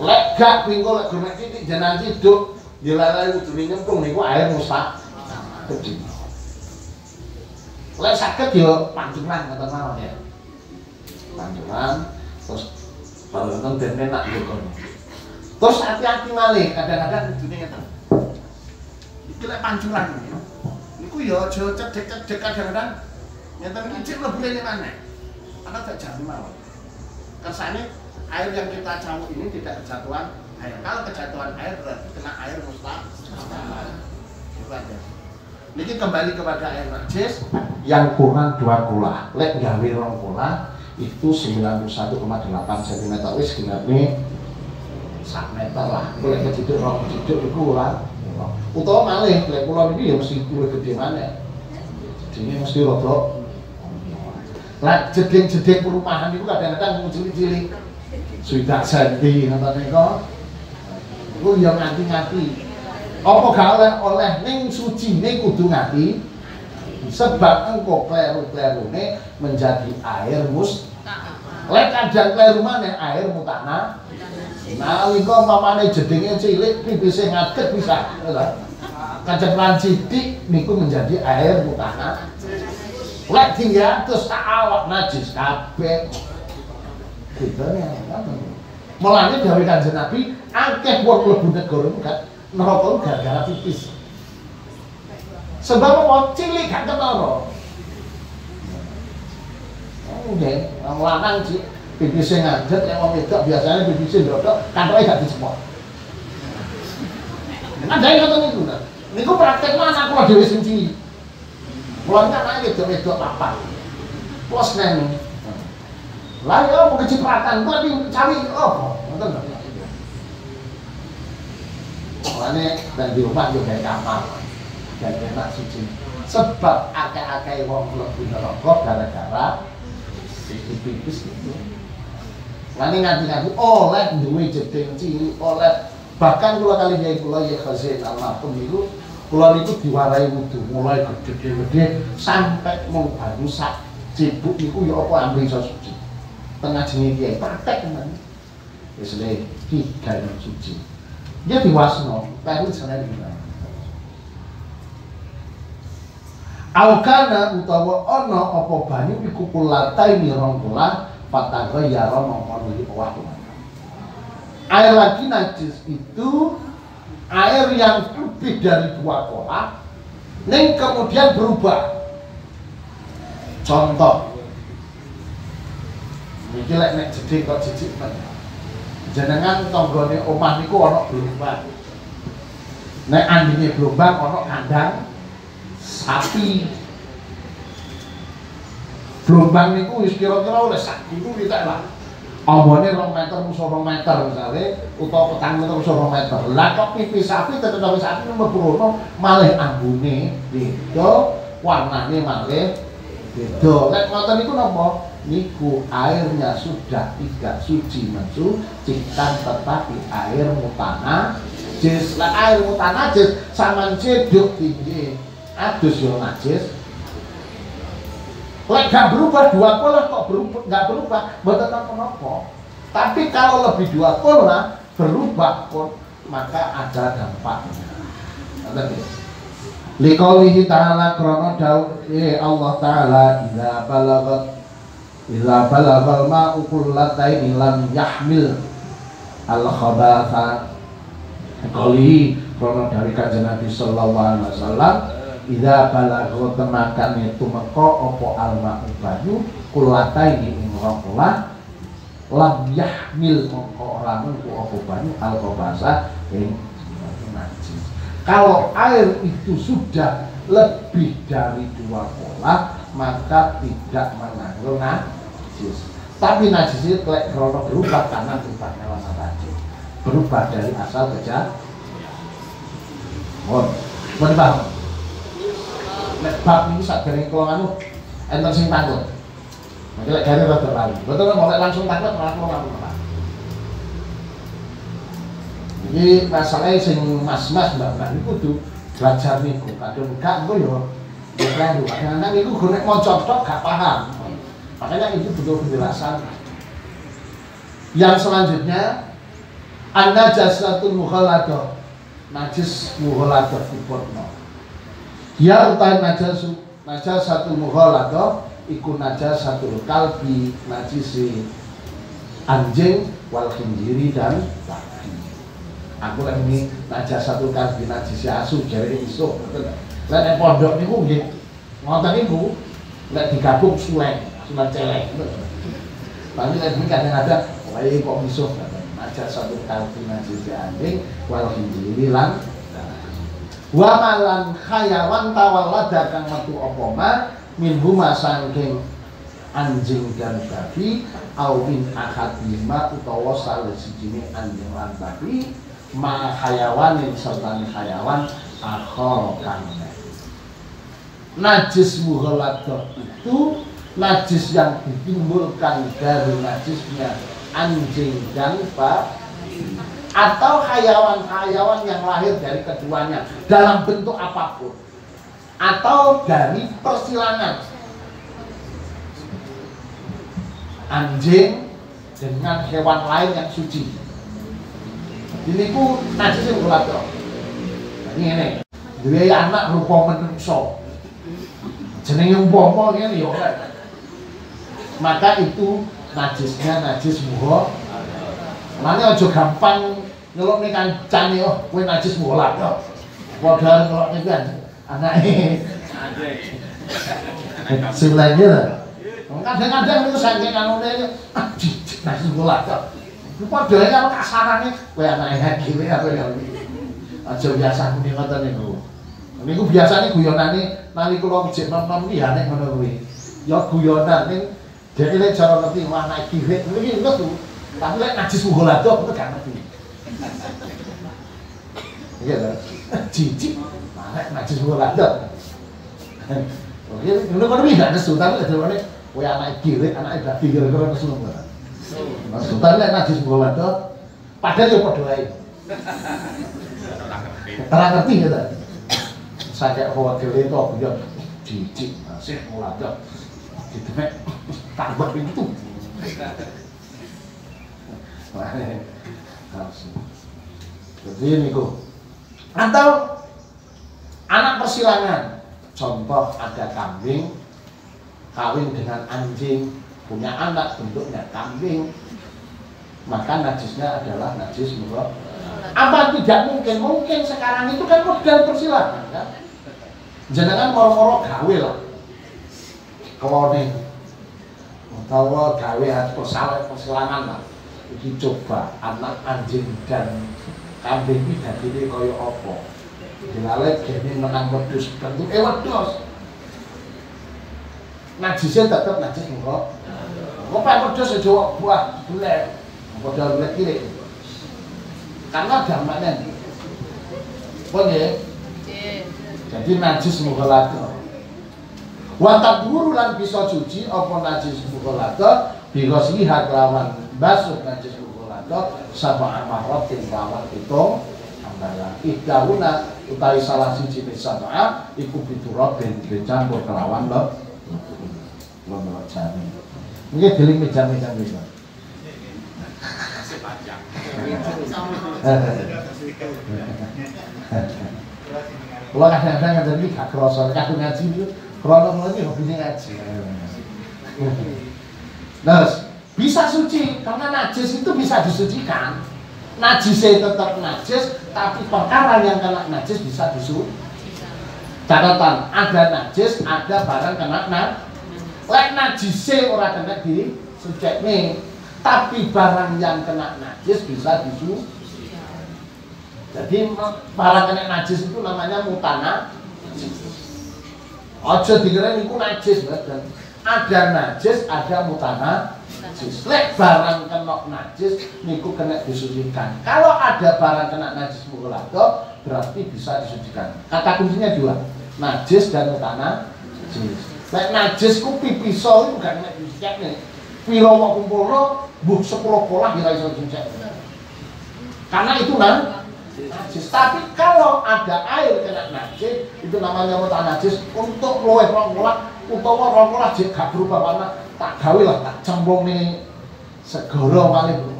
Lek gak pingko lek gonek titik jenengan ciduk dilelai udune nyemplung niku air mustakmal. Lek saged yo pancuran ngoten mawon ya. Pancuran terus balonten den enak yo kono. Terus hati-hati malih kadang-kadang udune ngeten. Iki lek pancuran niku yo aja cedek-cedek kadang-kadang ngeten iki cek mlebune maneh. Ana gak jamin mawon. Kersane air yang kita camuk ini tidak kejatuhan air. Kalau kejatuhan air berarti kena air mustakmal. Gitu aja. Niki kembali kepada air najis yang kurang 2 kulah. Lek gawe 2 kulah itu 91,8 cm wis genane sak meter lah. Lek keciduk 2 keciduk iku ora. Utawa malih lek kula niki ya mesti luwih gedhe maneh. Jedinge mesti rada. Lah jeding-jeding perumahan itu kadang-kadang cilik-cilik. Sudah senti ngoten niku. Iku ya nganti-nganti. Apa gak oleh ning sucine kudu ngati sebab engko kleru-klerune menjadi air mustakmal. Lek kadang kleru maneh air mutana. Nalika umpamane jedinge cilik pipise ngadeg bisa lho. Kaceplan sithik niku menjadi air mutana. Lek tinggal terus tak awak najis kabeh. Bedane ngoten. Mulane dawuh Kanjeng Nabi akeh wong mlebu negara kan neraka gara-gara pipis. Sebab apa? Cilik gak ketara. Nggih, wong lanang sih pipise ngadeg, yang wong wedok biasanya pipise ndodok, kantoke gak disemot. Ada yang ngoten niku. Niku praktek mana kula dhewe sing cilik. Kula kan anake wedok papat. Kula seneng. Lah ya mau kecipratan, kula cari apa? Ngoten lho. Mulane dan di rumah yo gawe kamar. Dan enak suci. Sebab akeh-akeh wong mlebu neraka gara-gara pipis itu. Lane nganti-nganti oleh duwe jeding cilik, oleh bahkan kula kali nyai kula ya Khazin almarhum niku kula niku diwarai wudu mulai gede-gede sampai mung banyu sak cibuk niku ya apa ambil iso suci. Tengah jenenge kiai praktek tenan. Wis le iki gawe suci. Dia diwasno, tapi seneng iki. Aukana utawa ana apa banyu iku kulatai mirongkulah patagha yara mongkon iki owah. Air lagi najis itu air yang lebih dari 2 kulah ning kemudian berubah. Contoh iki lek nek jeding kok jijik men. Jenengan tanggane omah niku ana blombang. Nek andine blombang ana kandang sapi. Blombang niku wis kira-kira oleh sak dulu kita lah. Ambane 2 meter musuh 2 meter misale utawa petang meter musuh 2 meter. Lah kok pipi sapi tetep sapi mlebu malih ambune beda, warnane malih beda. Lek ngoten niku napa? Niku airnya sudah tidak suci mensucikan tetapi air mutanajis. Lah air mutanajis sampean cedhok tinggi adus yo najis. Lek gak berubah 20 kok berubah, gak berubah, mboten napa-napa. Tapi kalau lebih 20 berubah pun maka ada dampaknya. Ngerti? Liqaulihi ta'ala krana dawuh Allah taala idza balagal ma'u kullataini lam yahmil al khabatha. Liqaulihi krana dari kanjeng Nabi sallallahu alaihi wasallam idza balagha temakane tumeka apa alma banyu kulataini ing rongkola lam yahmil mongko ora mengko apa banyu alkobasa ing najis. Kalau air itu sudah lebih dari 2 pola maka tidak mengandung najis. Tapi najis itu krono berubah karena berubahnya warna tadi. Berubah dari asal ke jauh. Mohon paham. Nek bab ini sak dereng kula anu enten sing takut. Nek lek gare rada lali. Betul kan mulai langsung takut malah kula anu. Iki masalahnya sing mas-mas mbak-mbak niku kudu belajar niku. Kadang gak engko yo keliru. Kadang-kadang niku gue nek maca tok gak paham. Makanya itu butuh penjelasan. Yang selanjutnya an-najasatul mughaladah. Najis mughaladah dipotno. Ya utai najasatul mughaladah iku najasatul kalbi najisi anjing wal khinjiri dan babi. Aku lek ini najasatul kalbi najisi asu jare iso. Lek pondok niku nggih ngoten niku lek digabung suleng celek. Tapi lek kadang-kadang wae kok iso najasatul kalbi najisi anjing wal khinjiri lan wa malan khayawan tawallada kang metu apa ma min huma saking anjing dan babi au min ahadima utawa salah sijine anjing lan babi ma khayawanin serta khayawan akhar kang najis mughaladah itu najis yang ditimbulkan dari najisnya anjing dan babi atau hayawan-hayawan yang lahir dari keduanya dalam bentuk apapun atau dari persilangan anjing dengan hewan lain yang suci. Ini ku najis yang mughaladah. Ini duwe anak rupa menungso jenenge umpama ngene ya ora. Maka itu najisnya najis mughaladah. Mane aja gampang nyelukne kancane oh kowe najis mughaladah. Padahal nyelukne kan anake sing lainnya lah. Kadang-kadang itu saking anune najis mughaladah. Padahal kalau kasarane kowe anake dhewe apa ya. Aja biasa muni ngoten niku. Niku biasane guyonane nalika kula jek nom-nom iki ya nek ngono kuwi. Ya guyonan ning dhewe lek cara ngerti anake dhewe iki metu. Tapi lek najis mughaladah aku gak ngerti. Iya ta? Jijik. Nek najis mughaladah. Oke, ngono kan iki gak nesu, tapi lek kowe anake dhewe, anake babi kira-kira nesu ora. Maksudnya lek najis mughaladah padahal yo padha wae. Ora ngerti ya ta? Saya khawatir itu aku yo jijik najis mughaladah. Didemek tambah itu. Jadi niku atau anak persilangan, contoh ada kambing kawin dengan anjing punya anak bentuknya kambing, maka najisnya adalah najis mughaladah. Apa tidak mungkin? Mungkin sekarang itu kan model persilangan kan? Jenengan moro-moro gawe lah kloning utawa gawe persilangan lah. Iki coba anak anjing dan kambing iki dadine kaya apa? Dilalek gene menang wedhus bentuke wedhus. najisnya tetap najis muka. Kok pedes aja buah bulet, modal bulet kiri. Karena dampaknya, pun ya. Jadi najis mughaladzah. Watak guru lan bisa suci apa najis mughaladzah bigosliha kelawan basuh najis mughaladzah sama amaratin kelawan hitung ambalan ihdahuna utawi salah siji sab'a iku biturabin dicampur kelawan lo jami. Ini deling meja-meja gitu. Masih panjang. Kalau kadang-kadang ngajar ini gak kerasa, kadang ngaji itu kronologi hobinya ngaji. Nah, bisa suci karena najis itu bisa disucikan. Najisnya tetap najis, tapi perkara yang kena najis bisa disucikan. Catatan, ada najis, ada barang kena lek najisnya orang kena disucikan, tapi barang yang kena najis bisa disucikan. Jadi barang kena najis itu namanya mutana. Ojo dikira niku najis, dan ada najis, ada mutana. Lek barang kena najis niku kena disucikan. Kalau ada barang kena najis mughaladzah berarti bisa disucikan. Kata kuncinya dua, najis dan mutana. Lek najis ku pipiso itu gak kena disucikan nih. Piro mau kumpulno buh 10 polah kira iso disucikan. Karena itu najis. Tapi kalau ada air kena najis itu namanya mutana najis. Untuk luwih rongkolah utawa rongkolah jek gak berubah warna tak gawe lah, tak cembung nih segoro paling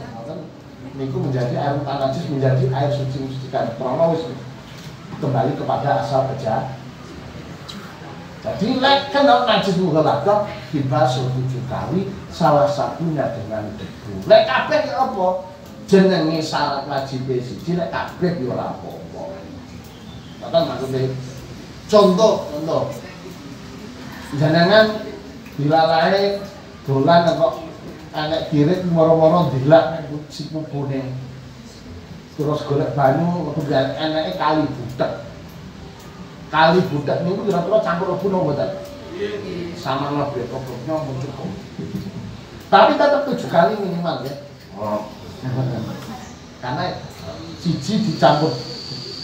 niku menjadi air mutana najis, menjadi air suci mensucikan. Karena wis kembali kepada asal bejat. Jadi lek kena najis mughaladzah dibasuh 7 kali, salah satunya dengan debu. Lek kabeh ya apa? Jenenge syarat wajib siji, lek kabeh ya ora apa-apa. Kata maksudnya contoh jenengan dilalahe dolan kok anek dirit moro-moro dilak nek sipupune. Terus golek banyu kemudian enake kali butek. Kali butek niku kira-kira campur rebu napa mboten? Sama lebih pokoknya cukup. Tapi tetap 7 kali minimal ya. Karena siji dicampur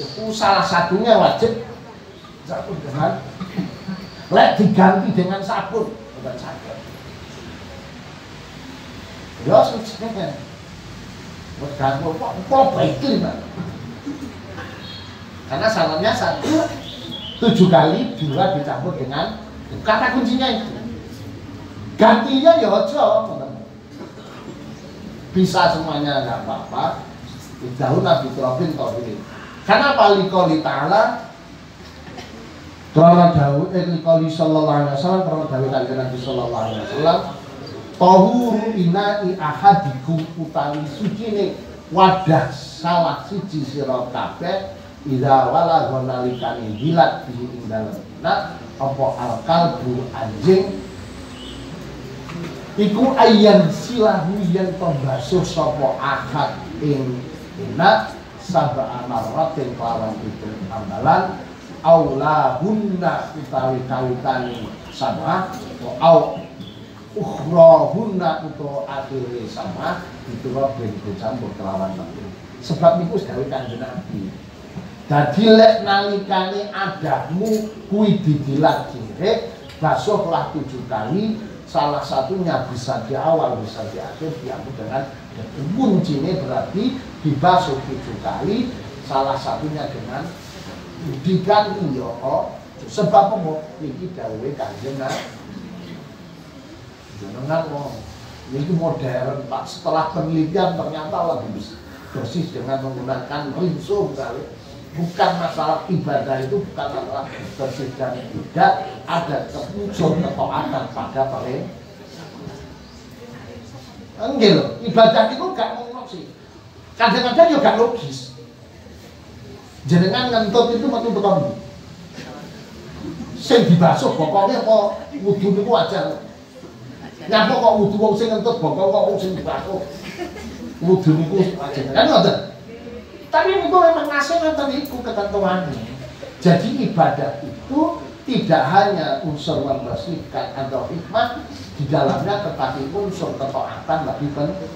itu salah satunya wajib campur dengan lek diganti dengan sabun bukan sabun ya suci kan buat ganti kok baiknya Pak, karena salahnya 7 kali 2 dicampur dengan kata kuncinya itu gantinya ya aja bisa semuanya nggak apa-apa. Idahun Nabi Turabin Tauhid. Karena palikoli ta'ala karena dawuh likoli sallallahu alaihi wasallam, karena dawuh kanjeng Nabi sallallahu alaihi wasallam, tahuru ina'i ahadikum utawi sucine wadah salah siji sira kabeh idza wala gonalikane hilat di ing dalem apa al-qalbu anjing iku ayyan silahu yen pembasuh sapa ahad ing enak sab'a marratin kelawan itu ambalan aulahunna utawi kawitane sab'a au ukhrahunna utawa akhire sab'a diturut ben dicampur kelawan itu. Sebab niku wis gawe kanjeng Nabi. Dadi lek nalikane adahmu kuwi didilat direk basuhlah 7 kali. Salah satunya bisa di awal, bisa di akhir, diambil dengan kuncinya berarti dibasuh 7 kali, salah satunya dengan diganti ya. Sebab apa? Ini dawuhe kanjeng Nabi. Jenengan ini modern Pak, setelah penelitian ternyata lebih bersih dengan menggunakan rinso misalnya. Bukan masalah ibadah itu bukan masalah bersih dan tidak, ada kemuncul ketaatan pada paling enggak loh, ibadah itu gak ngomong sih kadang-kadang juga gak logis. Jenengan ngentut itu metu beton sing dibasuh pokoknya kok wudu niku wajar. Nyapa kok wudu wong sing ngentut bokong kok wong sing dibasuh wudu niku wajar kan ngoten. Tapi itu memang ngasih nonton itu ketentuannya. Jadi ibadah itu tidak hanya unsur membersihkan atau hikmah di dalamnya, tetapi unsur ketaatan lebih penting.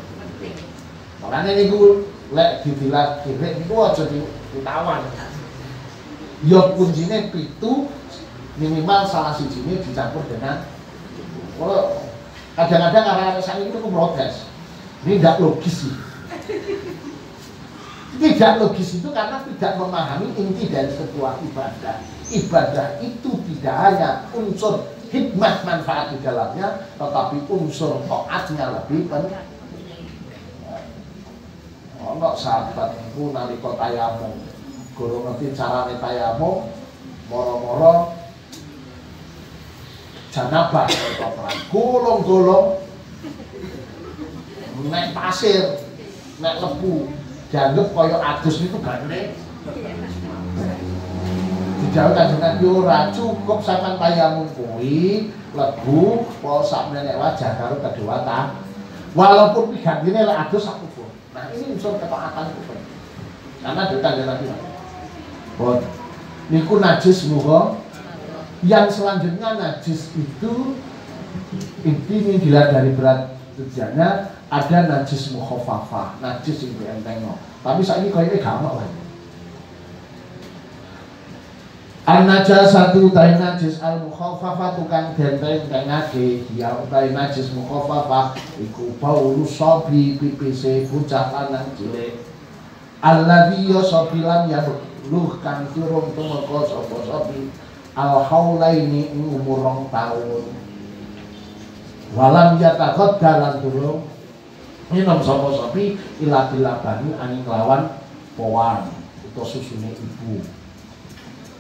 Makanya ini gue lek dibilang kiri itu aja ditawan. Ya kuncinya itu minimal salah sijine dicampur dengan. Kalau kadang-kadang arah-arah saya itu protes. Ini tidak logis sih. Tidak logis itu karena tidak memahami inti dari sebuah ibadah. Ibadah itu tidak hanya unsur hikmah manfaat di dalamnya, tetapi unsur taatnya lebih penting. Ono sahabat niku nalika tayamum, guru ngerti carane tayamum, moro-moro janabah golong-golong nek pasir, nek lebu dianggap kaya adus itu gane. Dijauhkan dengan ora cukup sampean tayamum kuwi lebu kok sakmene wajah karo kedua tangan. Walaupun pigantine lek adus sak kubur. Nah, ini unsur ketaatan itu. Karena ditanda Nabi. Bon. Niku najis muga. Yang selanjutnya najis itu ini dilihat dari berat tujuannya, ada najis mukhafafah, najis yang entengno. Tapi saiki koyoke gak ono wae. An-najasatu ta najis al-mukhafafah tukang denteng tengake ya utai najis mukhafafah iku baulu sobi pipise bocah lanang cilik alladhi yasabilan ya luh kang turun tumeka sapa sobi al-haulaini umur 2 tahun walam yataghadda lan durung minum sapa sobi ila bilabani aning lawan powan utawa susune ibu.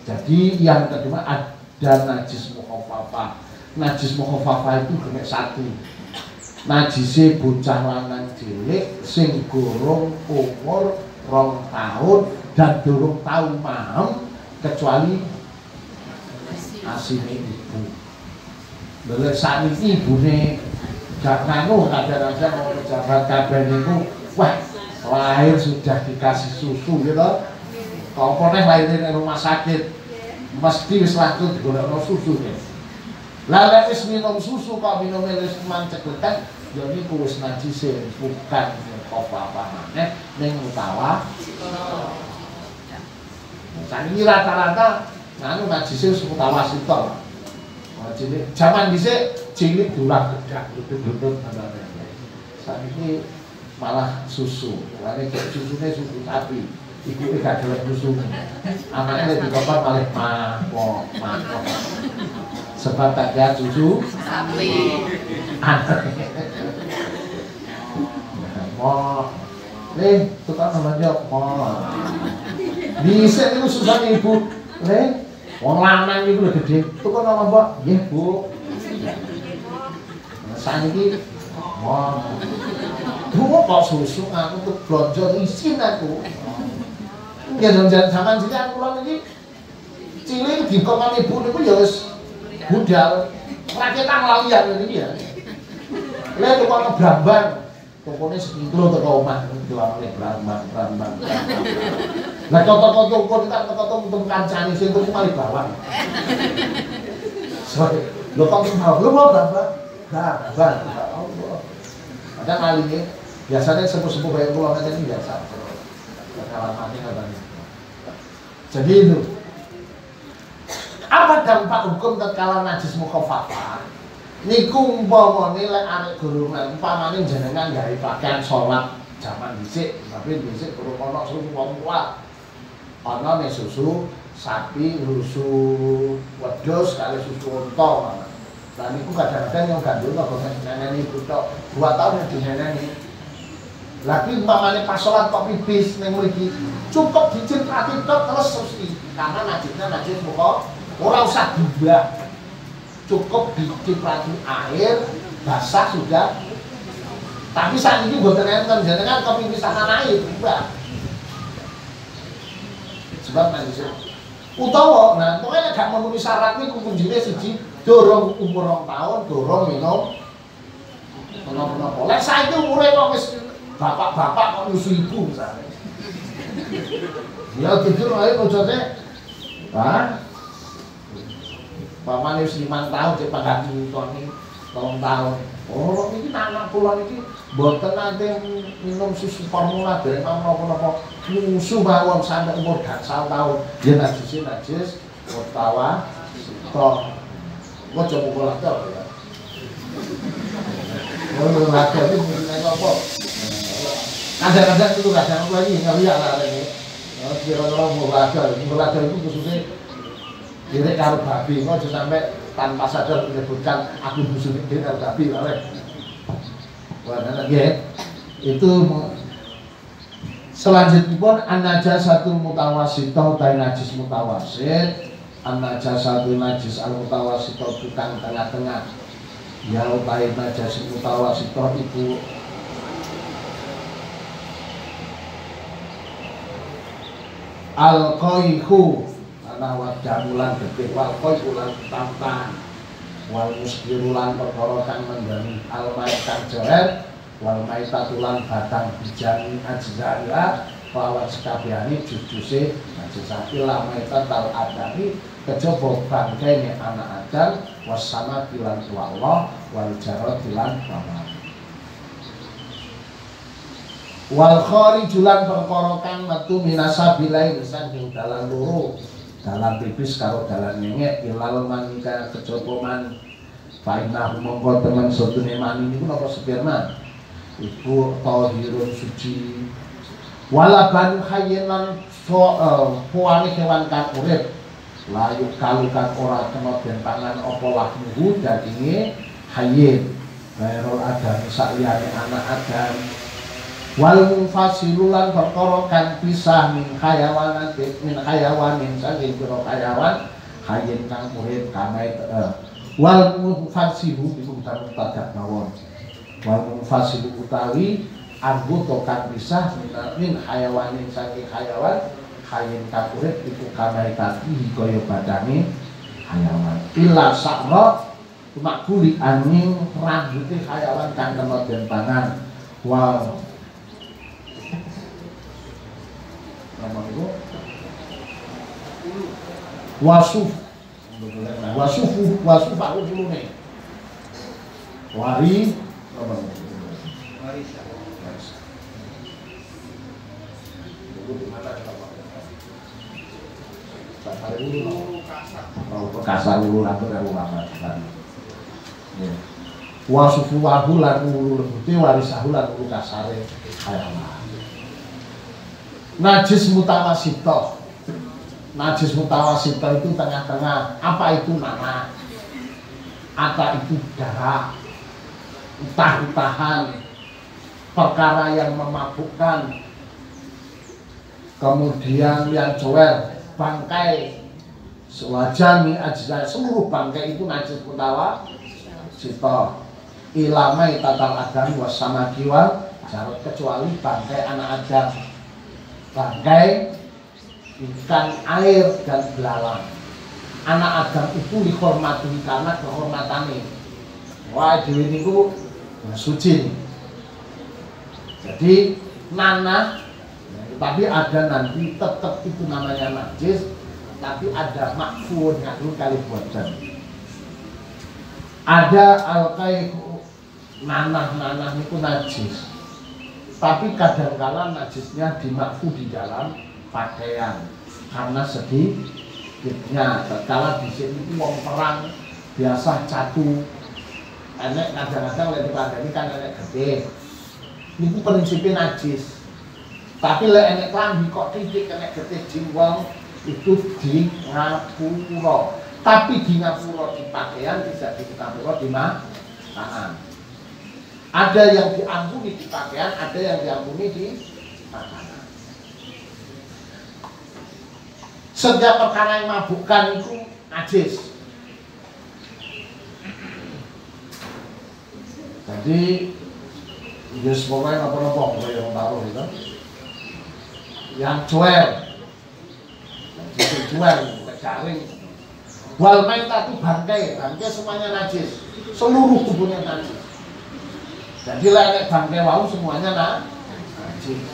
Jadi yang kedua ada najis mukhafafah. Najis mukhafafah itu kena satu. Najise bocah lanang cilik sing gorong umur 2 tahun dan durung tau paham kecuali asine ibu. Lha sakniki ibune gak nganu kadang-kadang mau pejabat kabeh niku wah lahir sudah dikasih susu gitu. Kalau pernah lahir di rumah sakit, mesti wis langsung digolekno susu ya. Lah lek wis minum susu kok minumnya wis manceglekan, ya niku wis najise bukan apa-apa maneh ning utawa. Saiki rata-rata nganu najise wis utawa sitol. Jadi zaman dhisik cilik durang gedak lutut-lutut andane. Saiki malah susu. Lane kayak susune susu sapi. Ibu gak gelem susu. Anaknya lebih kotor malah mako. Sebab tak ada susu sapi. Mo. Nih, tukang namanya mo. Bisa itu susah ibu. Nih, wong lanang iku lho gede. Tukang nama Mbak. Nggih, Bu. Saiki mo. Bu kok susu aku tuh blonjo isin aku. Ya dan zaman cilik kula niki cilik dikongkon ibu niku ya wis budal. Raketan lalian niki ya. Lha tukang brambang. Tokone sekilo teko omah diwarane brambang. Lah toko toko tak toko kancane sing tuku malih bawang. Soale lho kok mau lho mau brambang. Brambang. Allah. Ada malinge biasanya sepuh-sepuh kaya kula ngene biasa. Alamatnya katanya. Jadi itu. Apa dampak hukum tatkala najis mukhafafah? Niku umpamane lek arek golongan umpamane jenengan gawe pakaian salat zaman dhisik, tapi dhisik durung ana susu wong tua. Ana nek susu sapi, susu wedhus kali susu unta mana. Lah niku kadang-kadang yang gandul kok neneni butok 2 tahun yang dineneni. Lagi umpamane pas sholat kok pipis ning mriki cukup diciprati tok terus suci karena najisnya najis muka ora usah diubah, cukup diciprati air basah sudah. Tapi saat ini mboten enten jenengan kok pipis ana air ubah sebab najis utawa nah pokoknya gak memenuhi syarat niku kunjine siji durung umur 2 tahun durung minum menapa-napa. Lek saiki umure kok wis bapak-bapak kok nyusu ibu misalnya. Ya jujur ae kocone. Hah? Pamane wis 5 tahun cek pangkat nyutoni 3 tahun. Oh, ini anak kula niki mboten nate minum susu formula dereng napa-napa. Musuh mawon sampai umur gangsal tahun. Ya najis utawa toh. Ojo pukul aja ya. Oh, lagi itu mungkin apa? Kadang-kadang itu kadang lagi ngeliat lah ini. Kira-kira mulai itu khususnya diri karo babi, kok sampai tanpa sadar menyebutkan aku busuk diri karo babi, oleh. Wah, ya. Itu selanjutnya pun an-najasatul mutawasithah ta najis mutawasit, an-najasatul najis al-mutawasithah tukang tengah-tengah. Ya utai najis mutawasithah itu al-qaihu ana wadamulan gede wal qaihu lan tampan wal muskirulan perkara kang mendani al-maitan jeret wal maitatulan batang bijani ajzaya lawan sekabehane jujuse najis ila maitan tal adami kejaba bangkene anak adam wasama bilan Allah wal jarad bilan Allah wal kharijulan perkara kang metu minasabilain saking dalan loro dalan pipis karo dalan nyengek ilal manika kejaba man fainah mongko temen sotune mani niku napa sperma iku tahirun suci wala ban hayyin lan puane kewan kang urip layu kalukan ora kena den pangan apa lahmuhu daginge hayyin bairul adam sakliyane anak adam wal munfasilulan perkara kang pisah min hayawanin saking pira hayawan hayyin kang urip kamait wal munfasilu iku tadak mawon wal munfasilu utawi anggota kang pisah min hayawanin saking hayawan hayyin kang urip iku kamait kaya badane hayawan illa sakra makbuli aning rambute hayawan kang kena den pangan wal wasuf aku dulu nih wari kasar dulu atau dari ulama wasufu wahu lan ulu lebuti warisahu lan ulu kasare hayawan najis mutawasithah. Najis mutawasithah itu tengah-tengah. Apa itu nanah? Apa itu darah? Utah-utahan, perkara yang memabukkan, kemudian yang jower, bangkai, sewajami ajzai, seluruh bangkai itu najis mutawasithah. Ilamai tatal adam wasamaki wal jarod, kecuali bangkai anak adam, bangkai ikan air dan belalang. Anak Adam itu dihormati karena kehormatannya. Wah, dewi niku suci. Jadi nanah, tapi ada nanti tetap itu namanya najis, tapi ada makfur ngadu kali buatan. Ada alqaihu nanah itu najis, tapi kadang-kala najisnya dimakfu di dalam pakaian karena sedikitnya. Tatkala di sini wong perang biasa catu enek kadang-kadang lek dipandani kan enek gede niku prinsipnya najis, tapi lek enek klambi kok titik enek gede jingwong itu di ngapura, tapi di ngapura di pakaian bisa di ngapura di makanan. Ada yang diampuni di pakaian, ada yang diampuni di makanan. Setiap perkara yang mabukkan itu najis. Jadi yes pokoknya apa-apa yang taruh itu. Yang cuel, garing. Wal maitah itu bangkai semuanya najis. Seluruh tubuhnya najis. Jadi lek bangkai wau semuanya najis.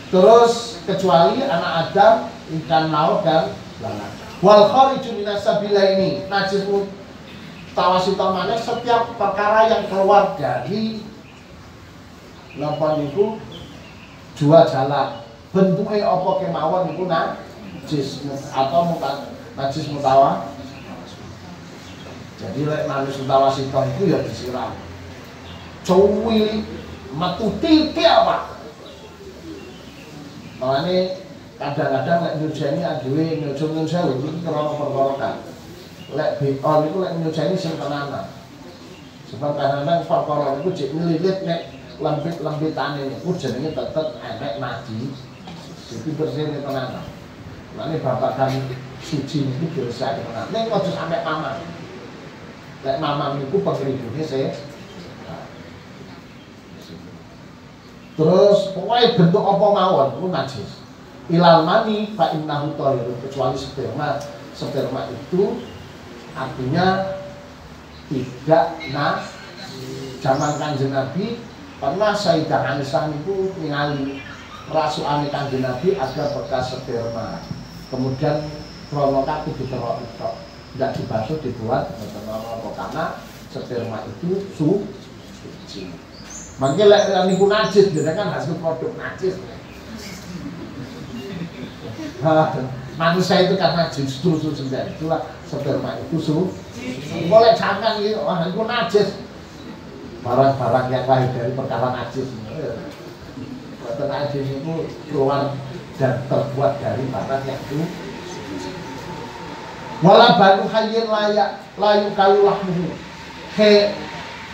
Terus kecuali anak Adam, ikan laut dan belalang. Wal khariju minas sabilaini, najis mutawasito maneh setiap perkara yang keluar dari napa niku dua jalan. Bentuknya apa kemawon niku najis atau najis mutawa. Jadi lek najis mutawasito itu ya disiram. Cuwili metu titik apa? Makanya kadang-kadang lek nyujani adewe nyujung sewu iki krana perkara kan. Lek beton niku lek nyujani sing tenanan. Sebab kadang-kadang perkara niku jek ngelilit nek lembit-lembitane niku jenenge tetep enek najis. Jadi bersih tenanan. Makane babagan suci niku biasa tenanan. Ning aja sampe mamang. Lek mamang niku pengribune terus pokoknya bentuk apa mawon itu najis. Ilal mani fa innahu thahir, kecuali sperma. Sperma itu artinya tidak zaman Kanjeng Nabi pernah Sayyidah Aisyah itu ningali rasukane Kanjeng Nabi ada bekas sperma. Kemudian kronoka itu diterok tidak dibasuh dibuat karena sperma itu suci. Makanya lek niku najis, dia kan hasil produk najis. Manusia itu karena justru sendiri itulah sperma itu boleh jangan gitu, wah itu najis. Barang-barang yang lahir dari perkara najis. Perkara najis itu keluar dan terbuat dari barang yang itu. Wala banu hayyin layu kalulahmu.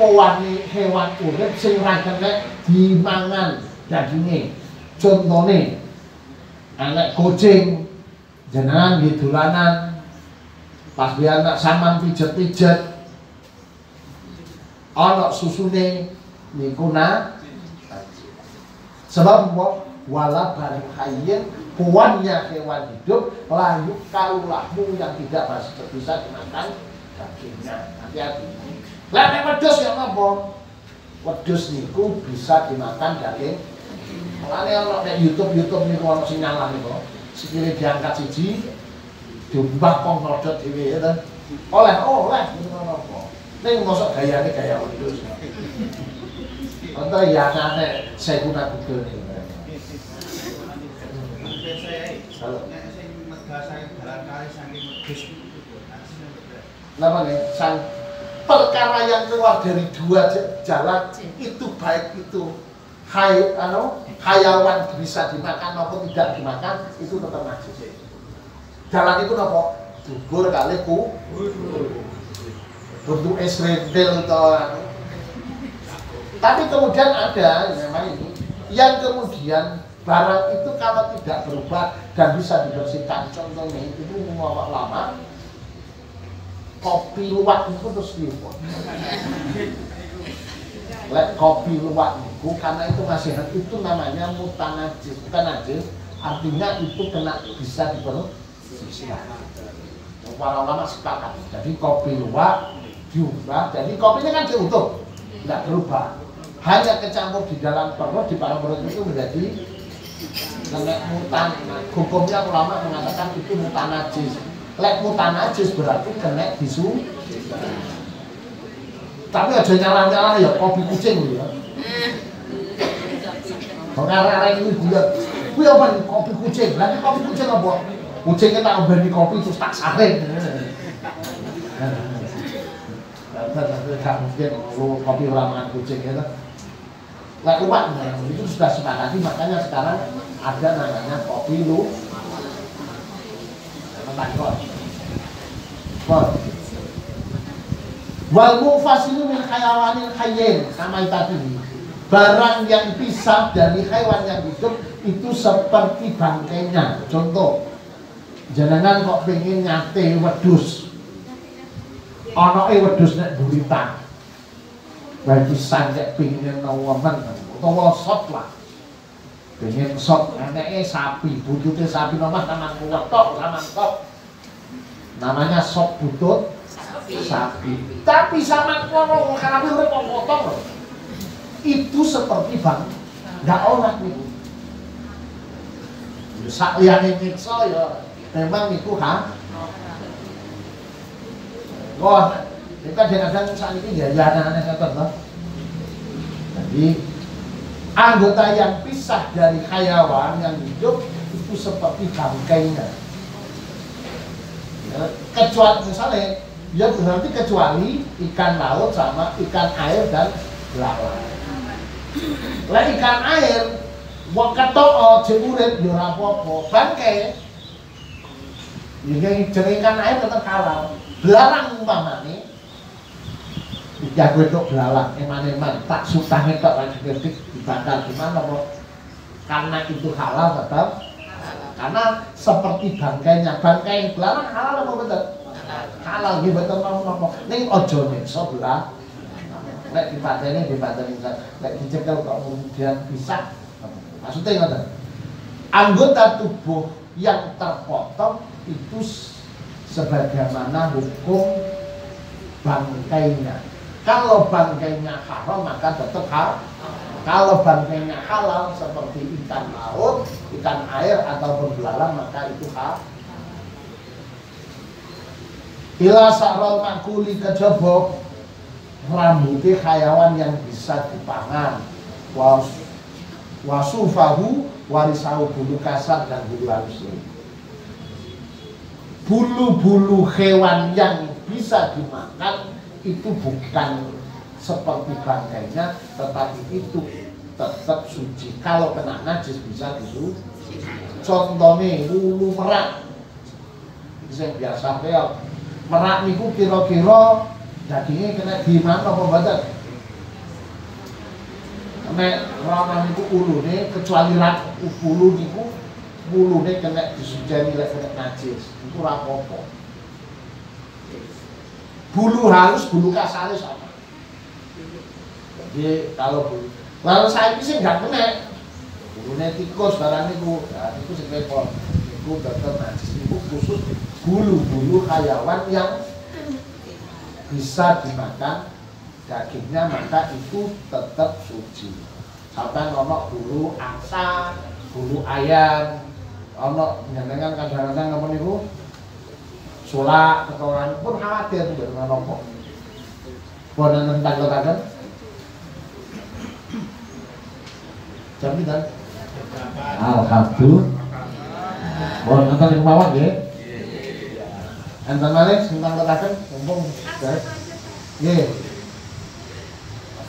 Pewani hewan urip sing ra kena dimangan daginge. Contone anak kucing jenengan di dolanan pas dia anak sampean pijet-pijet ana susune niku sebab wala banu hayyin puannya hewan hidup layu kalulahmu yang tidak bisa dimakan dagingnya. Hati-hati. Lah nek wedhus ya napa? Wedhus niku bisa dimakan daging. Mulane ana nek YouTube niku ana sing nyalah niku. Sikile diangkat siji, diumbah kong rodot dhewe ya ta. Oleh niku napa? Ning mosok gayane gaya wedhus. Antara ya nek saya guna Google niku. Kalau nek sing megah saking barangkali saking wedhus napa nih? Perkara yang keluar dari dua jalan itu baik itu hayawan bisa dimakan maupun tidak dimakan itu tetap najis. Jalan itu apa? Dubur kali bentuk esrendel atau tapi kemudian ada memang ini yang kemudian barang itu kalau tidak berubah dan bisa dibersihkan, contohnya itu lama kopi luwak itu terus diupon. Lek kopi luwak itu karena itu masih itu namanya mutanajis, bukan najis, artinya itu kena bisa dibersihkan. Para ulama sepakat. Jadi kopi luwak diubah, jadi kopinya kan diutuh, tidak berubah. Hanya kecampur di dalam perut, di dalam perut itu menjadi kena mutan. Hukumnya ulama mengatakan itu mutanajis. Lek mutanajis berarti kena bisu. Tapi aja nyala-nyala ya kopi kucing ya. Pengarah ini dia. Kuwi apa kopi kucing? Lah kopi kucing apa? Kucingnya tak obeni kopi terus tak saring. Tak mungkin kopi ramangan kucing ya. Lek luwak itu sudah sepakati, makanya sekarang ada namanya kopi lu. Wal mufasilu min hayawanil hayyin sama tadi. Barang yang pisah dari hewan yang hidup itu seperti bangkainya. Contoh, jenengan kok pengen nyate wedhus. Anake wedhus nek durita. Bagi sanjek pengen nawaman utawa sop lah. Pengen sop anake sapi, buntute sapi nomah taman kuat tok, taman tok. Namanya sop butut sapi. Tapi sama kono karawi urip potong. Itu seperti bang enggak oleh niku. Sak liyane nyiksa ya memang niku Wah, ini kadang-kadang saat ini ya anak-anak ngoten toh. Jadi anggota yang pisah dari hayawan yang hidup itu seperti bangkainya. Ya, kecuali misalnya, ya berarti kecuali ikan laut sama ikan air dan belalang. Lah ikan air, wong ketok urip yo ora apa-apa, bangkai. Iki jeneng ikan air tetep halal. Belalang umpamane dijago itu belalang, eman-eman tak sutange tok lagi ketik dibakar gimana kok? Karena itu halal tetap karena seperti bangkainya, bangkai belalang halal apa betul? Halal gitu betul nopo. Ning ojo nyiksa belah. Nek dipateni nek dicekel kok kemudian bisa. Maksudnya ngoten. Anggota tubuh yang terpotong itu sebagaimana hukum bangkainya. Kalau bangkainya haram maka tetap halal. Kalau bangkainya halal seperti ikan laut, ikan air ataupun belalang maka itu halal. Ila sa'ral makuli kejaba rambutnya hayawan yang bisa dipangan. Wasufahu warisahu bulu kasar dan bulu halus. Bulu-bulu hewan yang bisa dimakan itu bukan seperti bangkainya, tetapi itu tetap suci. Kalau kena najis bisa disuci. Contohnya ulu merak, yang biasa kayak merak niku kira-kira dagingnya kena di mana apa badan? Nek ramah niku ulu nih kecuali rak ulu niku ulu nih kena disujani lek kena najis. Itu rapopo. Bulu halus, bulu kasar sama. Jadi kalau bulu, lalu saya ini sih nggak kena. Bulunya tikus barang itu, ya tikus sepepon, itu tetap najis. Itu khusus bulu-bulu hayawan yang bisa dimakan dagingnya maka itu tetap suci. Sampai ono bulu angsa, bulu ayam, ono nyenengan kadang-kadang apa niku? Sulak, ketoran pun khawatir dengan nopo. Bonan tentang kotakan. Jam itu kan? Alhamdulillah. Bonan tentang yang mawar ya? Enten malih tentang kotakan, mumpung guys. Ye.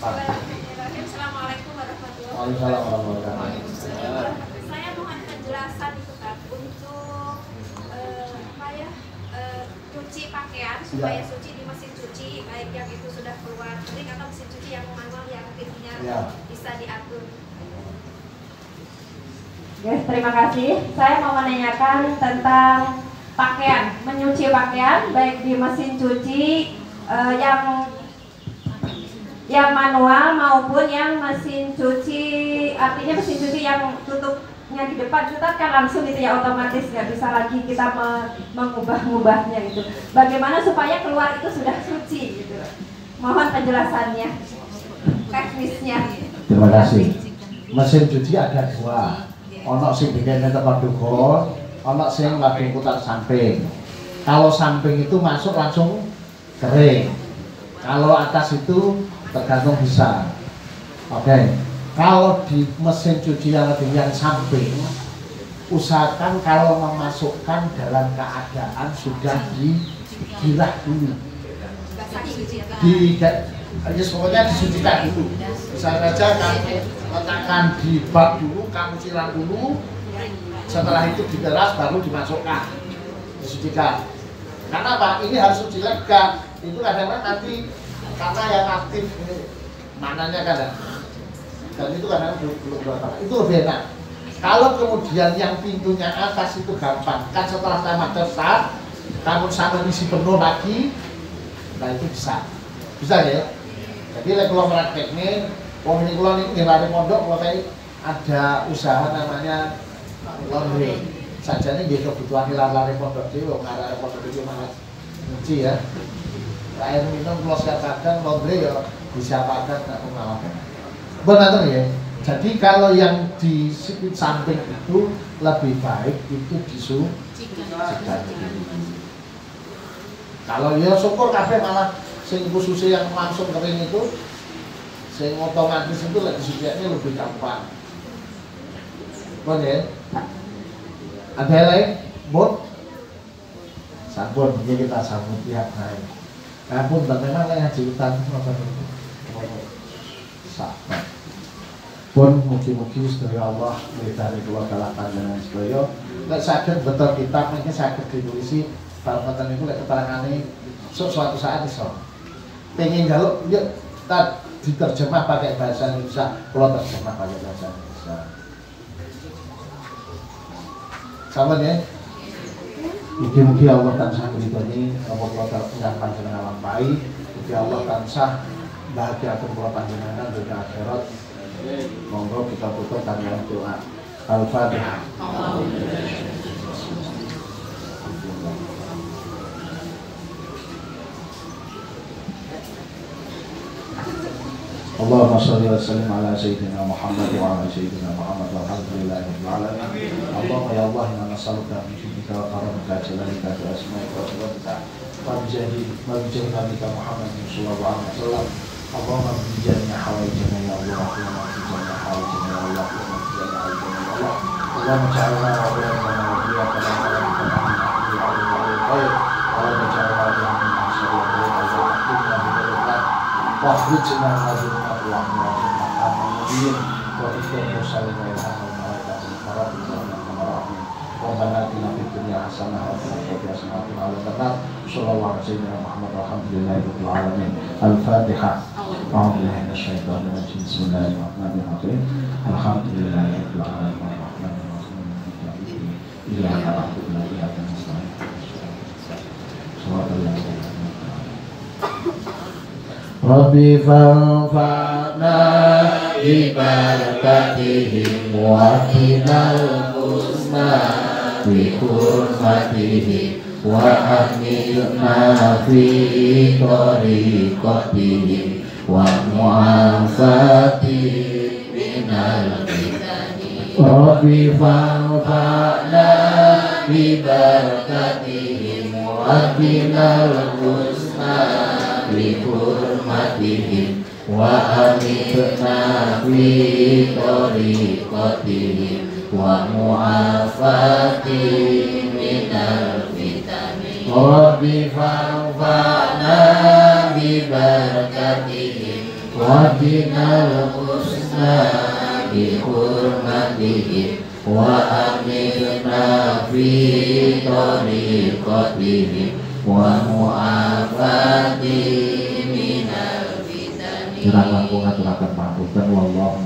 Assalamualaikum warahmatullahi Waalaikumsalam warahmatullahi wabarakatuh. Saya mohon penjelasan itu Kak untuk cuci pakaian supaya suci di mesin cuci, baik yang itu sudah keluar kering atau mesin cuci yang manual yang pintunya bisa diatur. Yes, terima kasih. Saya mau menanyakan tentang pakaian, menyuci pakaian baik di mesin cuci yang manual maupun yang mesin cuci, artinya mesin cuci yang tutupnya di depan tetap kan langsung itu ya, otomatis nggak bisa lagi kita mengubah-ubahnya gitu. Bagaimana supaya keluar itu sudah suci gitu? Mohon penjelasannya, teknisnya. Terima kasih. Mesin cuci ada dua. Ono sing bikinnya tekan dugo, ono sing lagi putar samping. Kalau samping itu masuk langsung kering. Kalau atas itu tergantung bisa. Oke. Kalau di mesin cuci yang lebih yang samping, usahakan kalau memasukkan dalam keadaan sudah digilah dulu. Pokoknya disucikan dulu. Misalnya saja kamu letakkan di bak dulu, kamu siram dulu. Setelah itu diperas baru dimasukkan, disucikan. Karena apa? Ini harus suci lega. Itu kadang-kadang nanti karena yang aktif ini mananya kadang. Dan itu kadang belum berapa. Itu lebih enak. Kalau kemudian yang pintunya atas itu gampang, kan setelah tamat tersat, kamu sama isi penuh lagi, nah itu bisa ya. Jadi kalau prakteknya, wong ini kalau ini lari pondok, kalau ada usaha namanya laundry. Sajane nggih kebutuhan lari pondok dhewe, wong arek pondok iki malas nyuci ya. Air minum kalau katakan laundry ya bisa pakai tak mengalami. Benar ya. Jadi kalau yang di samping itu lebih baik itu disucikan. Kalau ya syukur kabeh malah sing khususnya yang langsung kering itu sing otomatis itu lagi disucikannya lebih gampang. Boleh? Ada yang lain? Bot? Sampun, ini kita sambut pihak lain. Nah pun, memang ngaji hutan sahabat pun mugi-mugi sedaya Allah meridani kula dalam panjenengan sedaya. Nek saged betul kitab niki saged ditulisi bareng niku lek keterangane suatu saat iso. Pengen njaluk yuk tak diterjemah pakai bahasa Indonesia, kula terjemah pakai bahasa Indonesia. Sama ya. Mugi-mugi Allah tansah meridani kula yang panjenengan lampahi. Mugi Allah tansah bahagiakan kula panjenengan dunia akhirat. Monggo kita tutup dengan doa Al-Fatihah. Allahumma shalli wa sallim ala sayyidina Muhammad wa ala sayyidina Muhammad walhamdulillahi rabbil alamin. Allahumma ya Allah inna nas'aluka min fadlika wa karamika jalalika wa asma'ika wa sifatika wa bijahi nabika Muhammad sallallahu alaihi wasallam. Allahumma bijanya hawaijana ya Allah, Allahumma bijanya hawaijana ya Allah, Allahumma bijanya hawaijana ya Allah. Allahumma ja'alna wa bi'alna wa bi'alna wa bi'alna Allahumma ja'alna wa bi'alna wa khrijna min dhulumati al-wahmi wa min al-mubin wa ikhwan musallin wa ilhamul malaikatil karam Rabbana atina fid dunya hasanah wa fil akhirati hasanah wa qina adzabannar. Shallallahu alaihi wa sallam Muhammad walhamdulillahi rabbil alamin. Al-Fatihah. A'udzu billahi minasyaitonir rajim. Bismillahirrahmanirrahim. Alhamdulillahi rabbil alamin. Arrahmanir rahim. Iyyaka na'budu wa iyyaka nasta'in. Shiratal ladzina Rabbi fanfa'na bi barakatihim wa qinal husna bi hurmatihim wa hamilna fi tariqatihim wa mu'afatihim minal fitani. Rabbi fanfa'na bi barakatihim wa qinal husna bi hurmatihim wa amilna fi tariqatihim wa mu'afatihim minal fitani. Rabbi fanfa'na bi barakatihim wa qinal husna bi hurmatihim wa amilna fi tariqatihim wa mu'afati minal fitani. Kirang langkung aturaken pangapunten wallahu